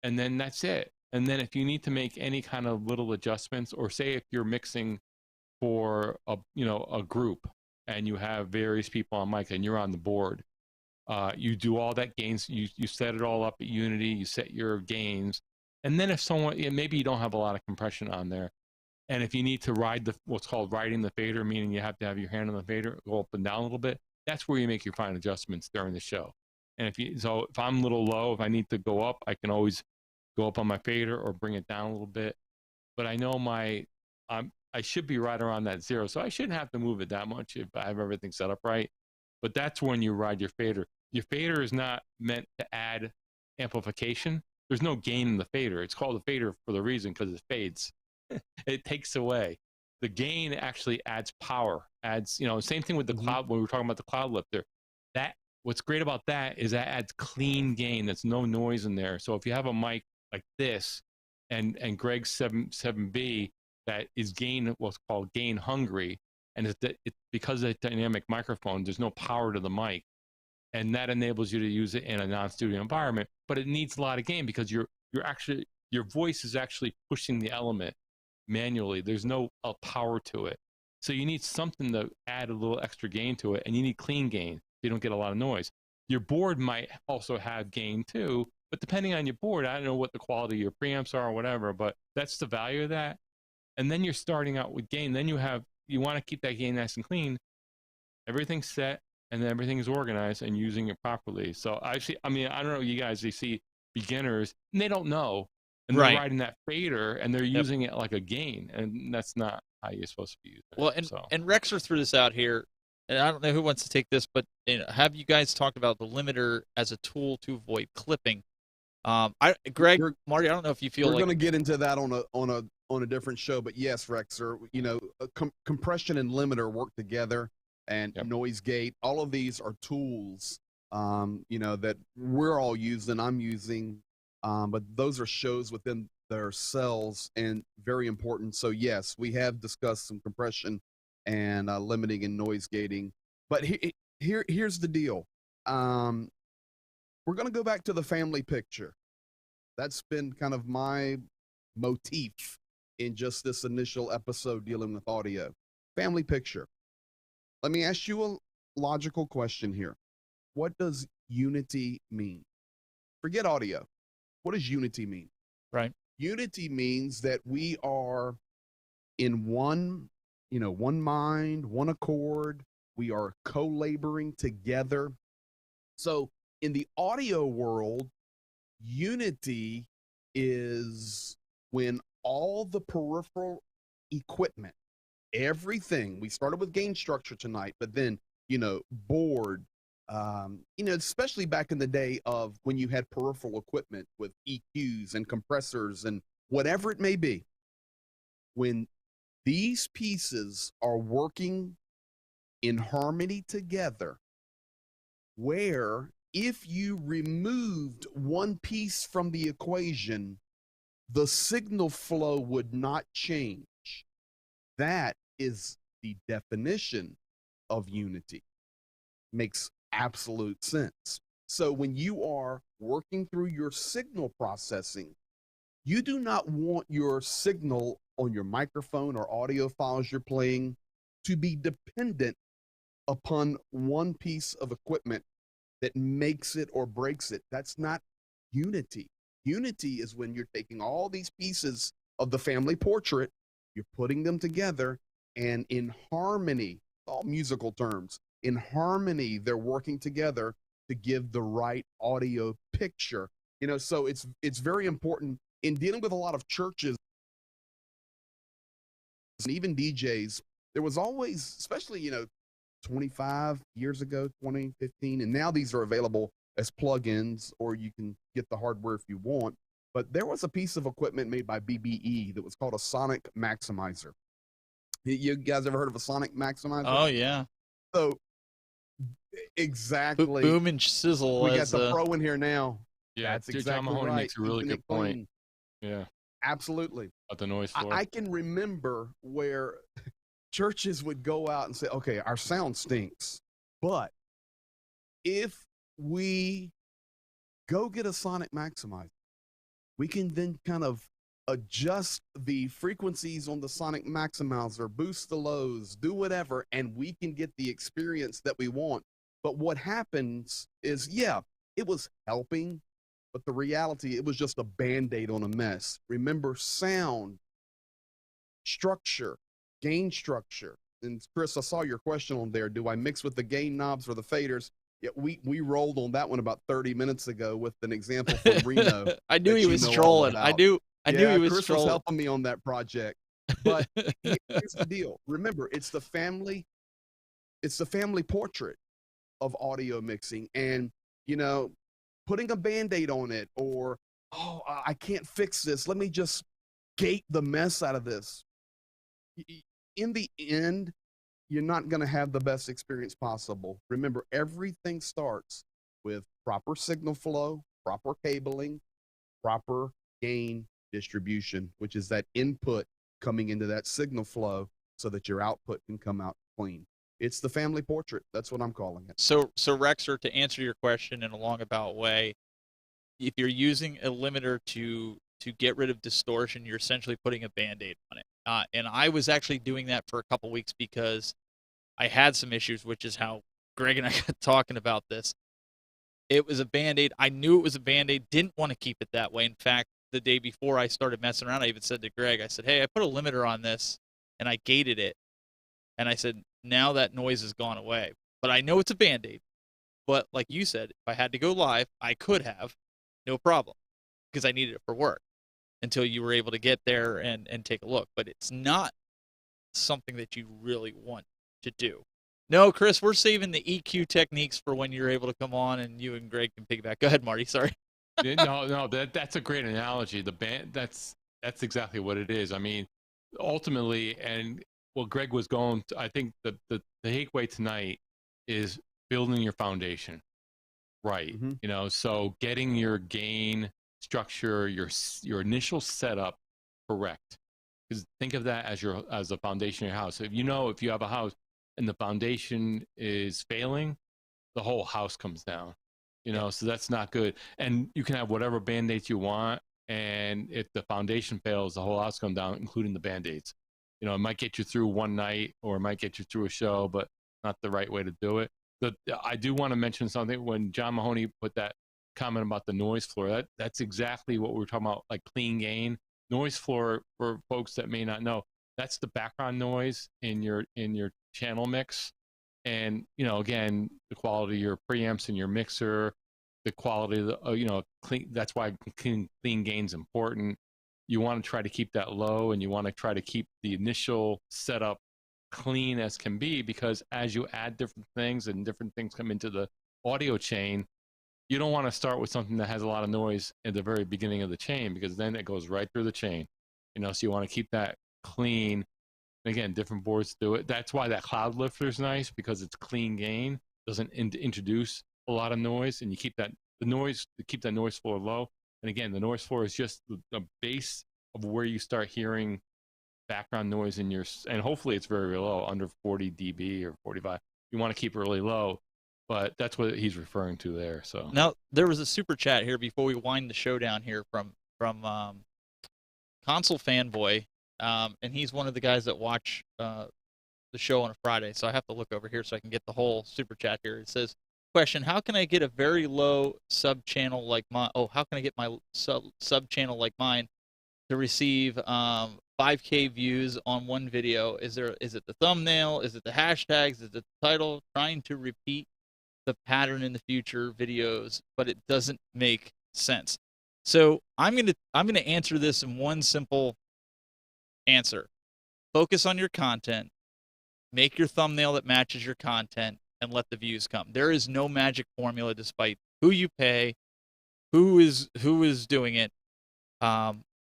and then that's it. And then if you need to make any kind of little adjustments, or say if you're mixing for a group and you have various people on mic and you're on the board, you do all that gains, you set it all up at Unity, you set your gains, and then if maybe you don't have a lot of compression on there, and if you need to ride what's called riding the fader, meaning you have to have your hand on the fader, go up and down a little bit, that's where you make your fine adjustments during the show. And if I'm a little low, if I need to go up, I can always go up on my fader or bring it down a little bit. But I know I should be right around that 0, so I shouldn't have to move it that much if I have everything set up right. But that's when you ride your fader. Your fader is not meant to add amplification. There's no gain in the fader. It's called a fader for the reason, because it fades. It takes away. The gain actually adds power. Same thing with the cloud. When we were talking about the cloud lifter, what's great about that is that adds clean gain. There's no noise in there. So if you have a mic like this, and Greg's 7B, that is what's called gain hungry, and it's because of the dynamic microphone, there's no power to the mic, and that enables you to use it in a non-studio environment. But it needs a lot of gain because your voice is actually pushing the element manually. There's no power to it, so you need something to add a little extra gain to it, and you need clean gain so you don't get a lot of noise. Your board might also have gain too, but depending on your board, I don't know what the quality of your preamps are or whatever, but that's the value of that. And then you're starting out with gain. Then you want to keep that gain nice and clean. Everything's set, and then everything is organized and using it properly. So I don't know, you guys, they see beginners and they don't know, and they're riding that fader and they're using it like a gain, and that's not how you're supposed to be using it. Well, and Rexer threw this out here, and I don't know who wants to take this, but have you guys talked about the limiter as a tool to avoid clipping? Greg, Marty, I don't know if you feel we're going to get into that on a different show, but yes, Rexer, compression and limiter work together, and noise gate, all of these are tools, that we're all using, I'm using, but those are shows within themselves and very important. So yes, we have discussed some compression and limiting and noise gating, but here's the deal. We're going to go back to the family picture. That's been kind of my motif in just this initial episode dealing with audio. Family picture. Let me ask you a logical question here. What does unity mean? Forget audio. What does unity mean? Right. Unity means that we are in one mind, one accord. We are co-laboring together. So in the audio world, unity is when all the peripheral equipment, everything, we started with gain structure tonight, but then, board, especially back in the day of when you had peripheral equipment with EQs and compressors and whatever it may be, when these pieces are working in harmony together, where if you removed one piece from the equation, the signal flow would not change. That is the definition of unity. Makes absolute sense. So when you are working through your signal processing, you do not want your signal on your microphone or audio files you're playing to be dependent upon one piece of equipment that makes it or breaks it. That's not unity. Unity is when you're taking all these pieces of the family portrait, you're putting them together, and in harmony, all musical terms, in harmony, they're working together to give the right audio picture. So it's very important in dealing with a lot of churches and even DJs. There was always, especially, 25 years ago, 2015, and now these are available as plugins, or you can get the hardware if you want. but there was a piece of equipment made by BBE that was called a sonic maximizer. You guys ever heard of a sonic maximizer? Oh yeah. So exactly. Boom and sizzle. We got the pro in here now. Yeah, That's John exactly Mahoney right. makes a really Keeping good it clean. point. Yeah, Absolutely. about the noise floor. I can remember where churches would go out and say, okay, our sound stinks, but if we go get a sonic maximizer, we can then kind of adjust the frequencies on the sonic maximizer, boost the lows, do whatever, and we can get the experience that we want. But what happens is, yeah, it was helping, but the reality, it was just a Band-Aid on a mess. Remember, sound, structure, gain structure. And Chris, I saw your question on there. Do I mix with the gain knobs or the faders? Yeah, we rolled on that one about 30 minutes ago with an example from Reno. I knew he was trolling. I knew he was Chris trolling. was helping me on that project. But here's the deal. Remember, it's the family portrait of audio mixing, and putting a Band-Aid on it, or I can't fix this. Let me just gate the mess out of this. In the end, you're not going to have the best experience possible. Remember, everything starts with proper signal flow, proper cabling, proper gain distribution, which is that input coming into that signal flow so that your output can come out clean. It's the family portrait. That's what I'm calling it. So Rexer, to answer your question in a longabout way, if you're using a limiter to get rid of distortion, you're essentially putting a Band-Aid on it. And I was actually doing that for a couple weeks because I had some issues, which is how Greg and I got talking about this. It was a Band-Aid. I knew it was a Band-Aid, didn't want to keep it that way. In fact, the day before I started messing around, I even said to Greg, I said, hey, I put a limiter on this and I gated it. And I said, now that noise has gone away. But I know it's a Band-Aid. But like you said, if I had to go live, I could have, no problem, because I needed it for work until you were able to get there and take a look. But it's not something that you really want to do. No, Chris, we're saving the EQ techniques for when you're able to come on and you and Greg can piggyback. Go ahead, Marty. Sorry. No, that's a great analogy. The band, that's exactly what it is. I mean, ultimately, and what Greg was going to, I think the takeaway tonight is building your foundation, right? Mm-hmm. So getting your gain structure, your initial setup correct. Because think of that as a foundation of your house. If you have a house and the foundation is failing, the whole house comes down. So that's not good. And you can have whatever Band-Aids you want, and if the foundation fails, the whole house comes down, including the Band-Aids. It might get you through one night, or it might get you through a show, but not the right way to do it. I do want to mention something. When John Mahoney put that comment about the noise floor, that's exactly what we're talking about, like clean gain. Noise floor, for folks that may not know, that's the background noise in your channel mix. And again, the quality of your preamps and your mixer, the quality of the clean. That's why clean gain is important. You want to try to keep that low, and you want to try to keep the initial setup clean as can be, because as you add different things and different things come into the audio chain, you don't want to start with something that has a lot of noise at the very beginning of the chain, because then it goes right through the chain. So you want to keep that clean. Again, different boards do it. That's why that cloud lifter is nice, because it's clean gain, doesn't introduce a lot of noise, and you keep that noise floor low. And again, the noise floor is just the base of where you start hearing background noise in and hopefully it's very low, under 40 dB or 45. You want to keep it really low, but that's what he's referring to there. So now there was a super chat here before we wind the show down here from Console Fanboy. And he's one of the guys that watch the show on a Friday, so I have to look over here so I can get the whole super chat here. It says, question, how can I get a very low sub channel like mine? Oh, how can I get my sub channel like mine to receive 5K views on one video? Is it the thumbnail? Is it the hashtags? Is it the title? Trying to repeat the pattern in the future videos, but it doesn't make sense. So I'm gonna answer this in one simple answer. Focus on your content, make your thumbnail that matches your content, and let the views come. There is no magic formula, despite who you pay, who is doing it.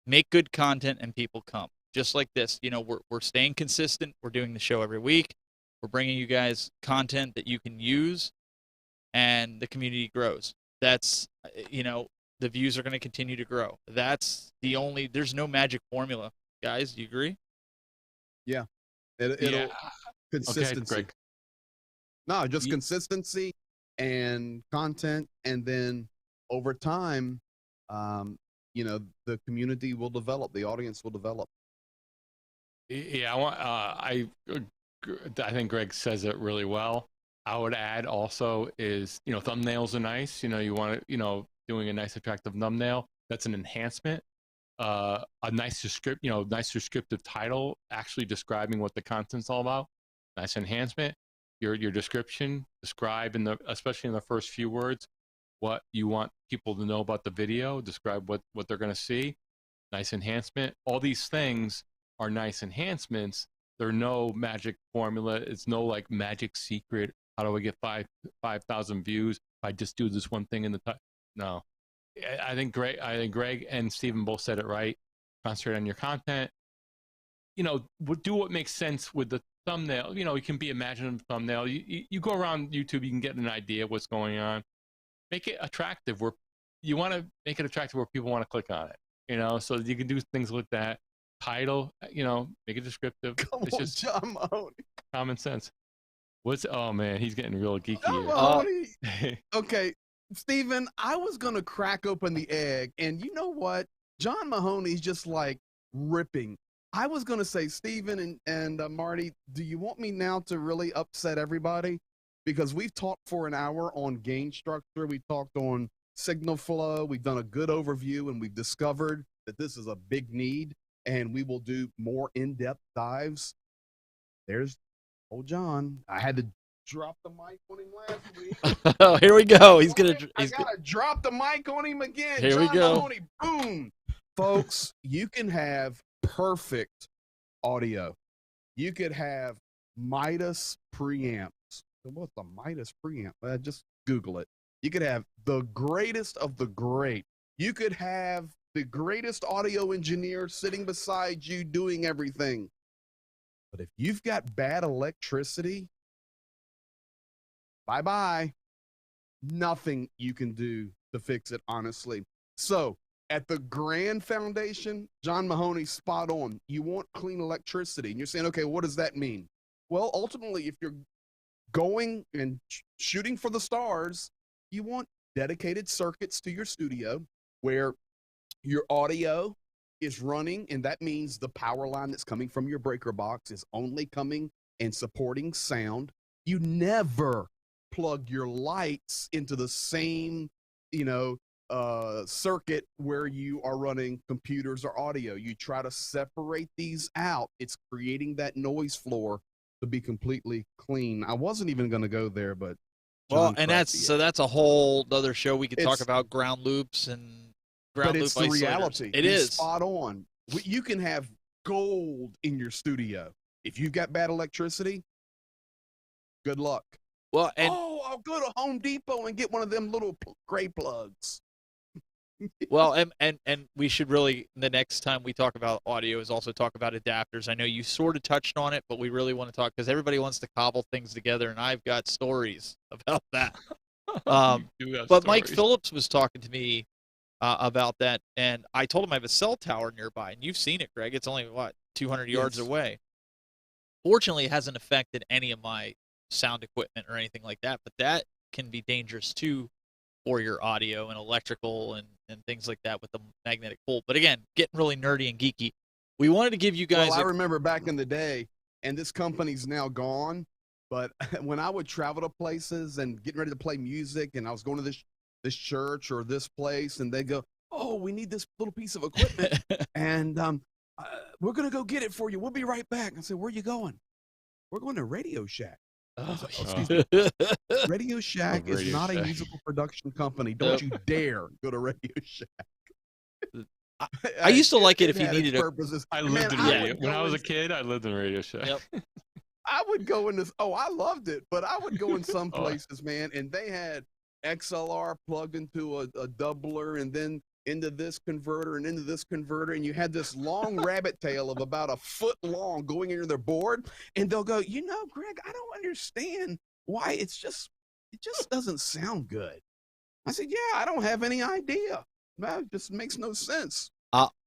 Make good content and people come. Just like this, you know, we're staying consistent. We're doing the show every week. We're bringing you guys content that you can use, and the community grows. That's, you know, the views are going to continue to grow. That's the only. There's no magic formula, guys. Do you agree? Yeah, it'll consistency. Okay, Greg. No, just consistency and content, and then over time, you know, the community will develop, the audience will develop. Yeah, I think Greg says it really well. I would add also is, you know, thumbnails are nice. You know, you want to, you know, doing a nice attractive thumbnail, that's an enhancement. A nice descriptive title actually describing what the content's all about. Nice enhancement. Your description, describe especially in the first few words what you want people to know about the video, describe what they're going to see. Nice enhancement. All these things are nice enhancements. They're no magic formula. It's no like magic secret. How do I get 5,000 views if I just do this one thing in the title? No. I think Greg and Steven both said it right. Concentrate on your content. You know, do what makes sense with the thumbnail. You know, it can be imaginative thumbnail. You go around YouTube, you can get an idea of what's going on. Make it attractive where you want to make it attractive where people want to click on it. You know, so you can do things like that. Title, you know, make it descriptive. It's just John Mahoney. Common sense. Oh man, he's getting real geeky. John Mahoney. Okay, Steven, I was gonna crack open the egg, and you know what? John Mahoney's just like ripping. I was gonna say, Steven and Marty, do you want me now to really upset everybody? Because we've talked for an hour on gain structure, we talked on signal flow, we've done a good overview, and we've discovered that this is a big need, and we will do more in-depth dives. There's old John. I had to drop the mic on him last week. Oh, here we go. I gotta drop the mic on him again. Here John we go. Mahoney, boom. Folks, you can have perfect audio. You could have Midas preamps. What's a Midas preamp? Just Google it. You could have the greatest of the great. You could have the greatest audio engineer sitting beside you doing everything. But if you've got bad electricity, bye-bye. Nothing you can do to fix it, honestly. So at the Grand Foundation, John Mahoney's spot on. You want clean electricity. And you're saying, okay, what does that mean? Well, ultimately, if you're going and shooting for the stars, you want dedicated circuits to your studio where your audio is running, and that means the power line that's coming from your breaker box is only coming and supporting sound. You never plug your lights into the same, you know, circuit where you are running computers or audio. You try to separate these out. It's creating that noise floor to be completely clean. I wasn't even going to go there, but John, well, and that's a whole other show. We could talk about ground loops and ground loop isolators. But it's the reality. It is spot on. You can have gold in your studio. If you've got bad electricity, good luck. Well, and I'll go to Home Depot and get one of them little gray plugs. Well, and we should really, the next time we talk about audio, is also talk about adapters. I know you sort of touched on it, but we really want to talk because everybody wants to cobble things together, and I've got stories about that. But stories. Mike Phillips was talking to me about that, and I told him I have a cell tower nearby, and you've seen it, Greg. It's only, 200 yards away. Fortunately, it hasn't affected any of my sound equipment or anything like that, but that can be dangerous too for your audio and electrical and things like that with the magnetic pole. But again, getting really nerdy and geeky. We wanted to give you guys. Well, I remember back in the day, and this company's now gone, but when I would travel to places and getting ready to play music, and I was going to this church or this place, and they go, "Oh, we need this little piece of equipment, and we're gonna go get it for you. We'll be right back." I said, "Where are you going?" "We're going to Radio Shack." Excuse me. Radio Shack is not a musical production company. Don't you dare go to Radio Shack. I used to like it if you needed it. I lived in radio. When I was a kid, I lived in Radio Shack. Yep. I would go in this. Oh, I loved it, but I would go in some places, man, and they had XLR plugged into a doubler, and then into this converter and into this converter, and you had this long rabbit tail of about a foot long going into their board, and they'll go, Greg, I don't understand why it just doesn't sound good. I said, yeah, I don't have any idea. That just makes no sense.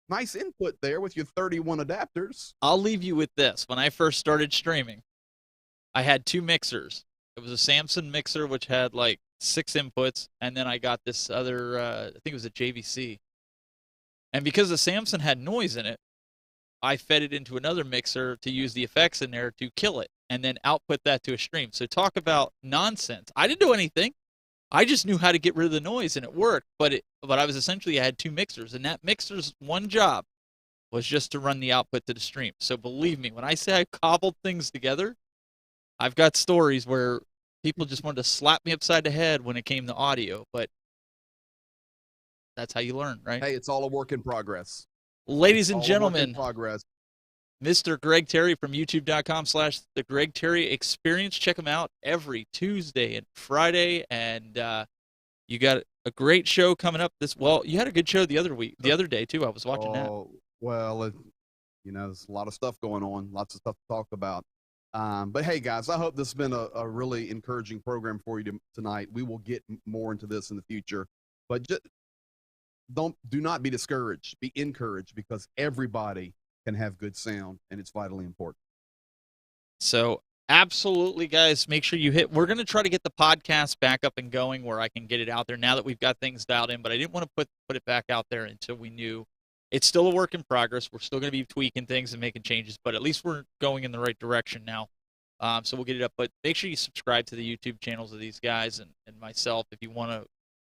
Nice input there with your 31 adapters. I'll leave you with this. When I first started streaming, I had 2 mixers. It was a Samsung mixer, which had like 6 inputs, and then I got this other, I think it was a JVC. And because the Samsung had noise in it, I fed it into another mixer to use the effects in there to kill it, and then output that to a stream. So talk about nonsense. I didn't do anything. I just knew how to get rid of the noise, and it worked. But I was essentially, I had 2 mixers, and that mixer's one job was just to run the output to the stream. So believe me, when I say I cobbled things together, I've got stories where people just wanted to slap me upside the head when it came to audio, but that's how you learn, right? Hey, it's all a work in progress. Ladies and gentlemen, progress. Mr. Greg Terry from youtube.com/The Greg Terry Experience. Check him out every Tuesday and Friday. And you got a great show coming up you had a good show the other day too. I was watching that. Well, there's a lot of stuff going on, lots of stuff to talk about. But hey, guys, I hope this has been a really encouraging program for you tonight. We will get more into this in the future, but just do not be discouraged. Be encouraged, because everybody can have good sound, and it's vitally important. So absolutely, guys, make sure you we're going to try to get the podcast back up and going where I can get it out there now that we've got things dialed in, but I didn't want to put it back out there until we knew. It's still a work in progress. We're still going to be tweaking things and making changes, but at least we're going in the right direction now. So we'll get it up, but make sure you subscribe to the YouTube channels of these guys and myself if you want to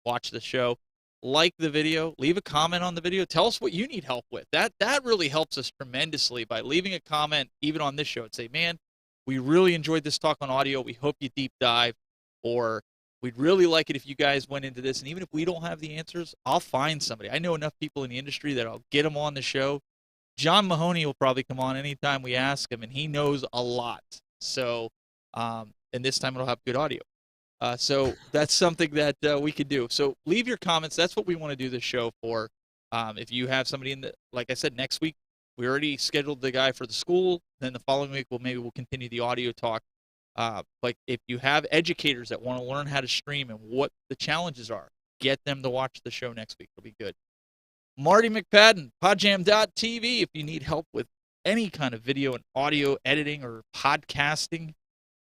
watch the show. Like the video, leave a comment on the video. Tell us what you need help with. That really helps us tremendously by leaving a comment even on this show and say, man, we really enjoyed this talk on audio. We hope you deep dive, or we'd really like it if you guys went into this. And even if we don't have the answers, I'll find somebody. I know enough people in the industry that I'll get them on the show. John Mahoney will probably come on anytime we ask him, and he knows a lot. So, and this time it'll have good audio. So that's something that we could do. So leave your comments. That's what we want to do this show for. If you have somebody like I said, next week, we already scheduled the guy for the school. Then the following week, we'll continue the audio talk. Like if you have educators that want to learn how to stream and what the challenges are, get them to watch the show next week. It'll be good. Marty McPadden, podjam.tv. If you need help with any kind of video and audio editing or podcasting,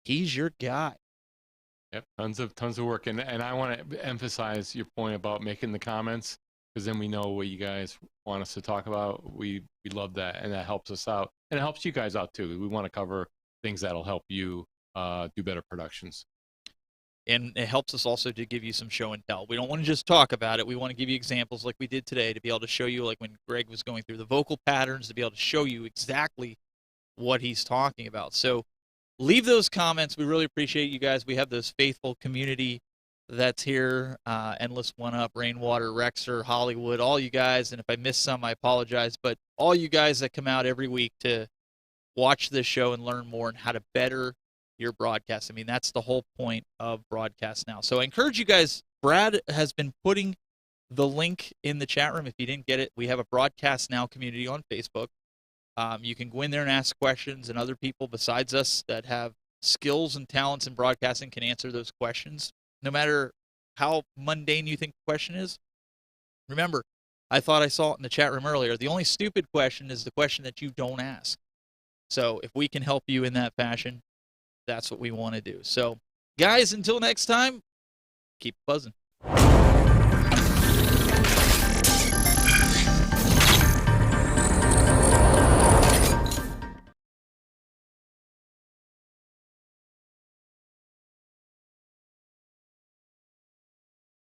he's your guy. Yep, tons of work, and I want to emphasize your point about making the comments, because then we know what you guys want us to talk about. We love that, and that helps us out, and it helps you guys out too. We want to cover things that'll help you do better productions. And it helps us also to give you some show and tell. We don't want to just talk about it. We want to give you examples like we did today, to be able to show you, like when Greg was going through the vocal patterns, to be able to show you exactly what he's talking about. So leave those comments. We really appreciate you guys. We have this faithful community that's here. Endless One Up, Rainwater, Rexer, Hollywood, all you guys. And if I missed some, I apologize. But all you guys that come out every week to watch this show and learn more and how to better your broadcast. I mean, that's the whole point of Broadcast Now. So I encourage you guys. Brad has been putting the link in the chat room. If you didn't get it, we have a Broadcast Now community on Facebook. You can go in there and ask questions, and other people besides us that have skills and talents in broadcasting can answer those questions, no matter how mundane you think the question is. Remember, I thought I saw it in the chat room earlier. The only stupid question is the question that you don't ask. So if we can help you in that fashion, that's what we want to do. So, guys, until next time, keep buzzing.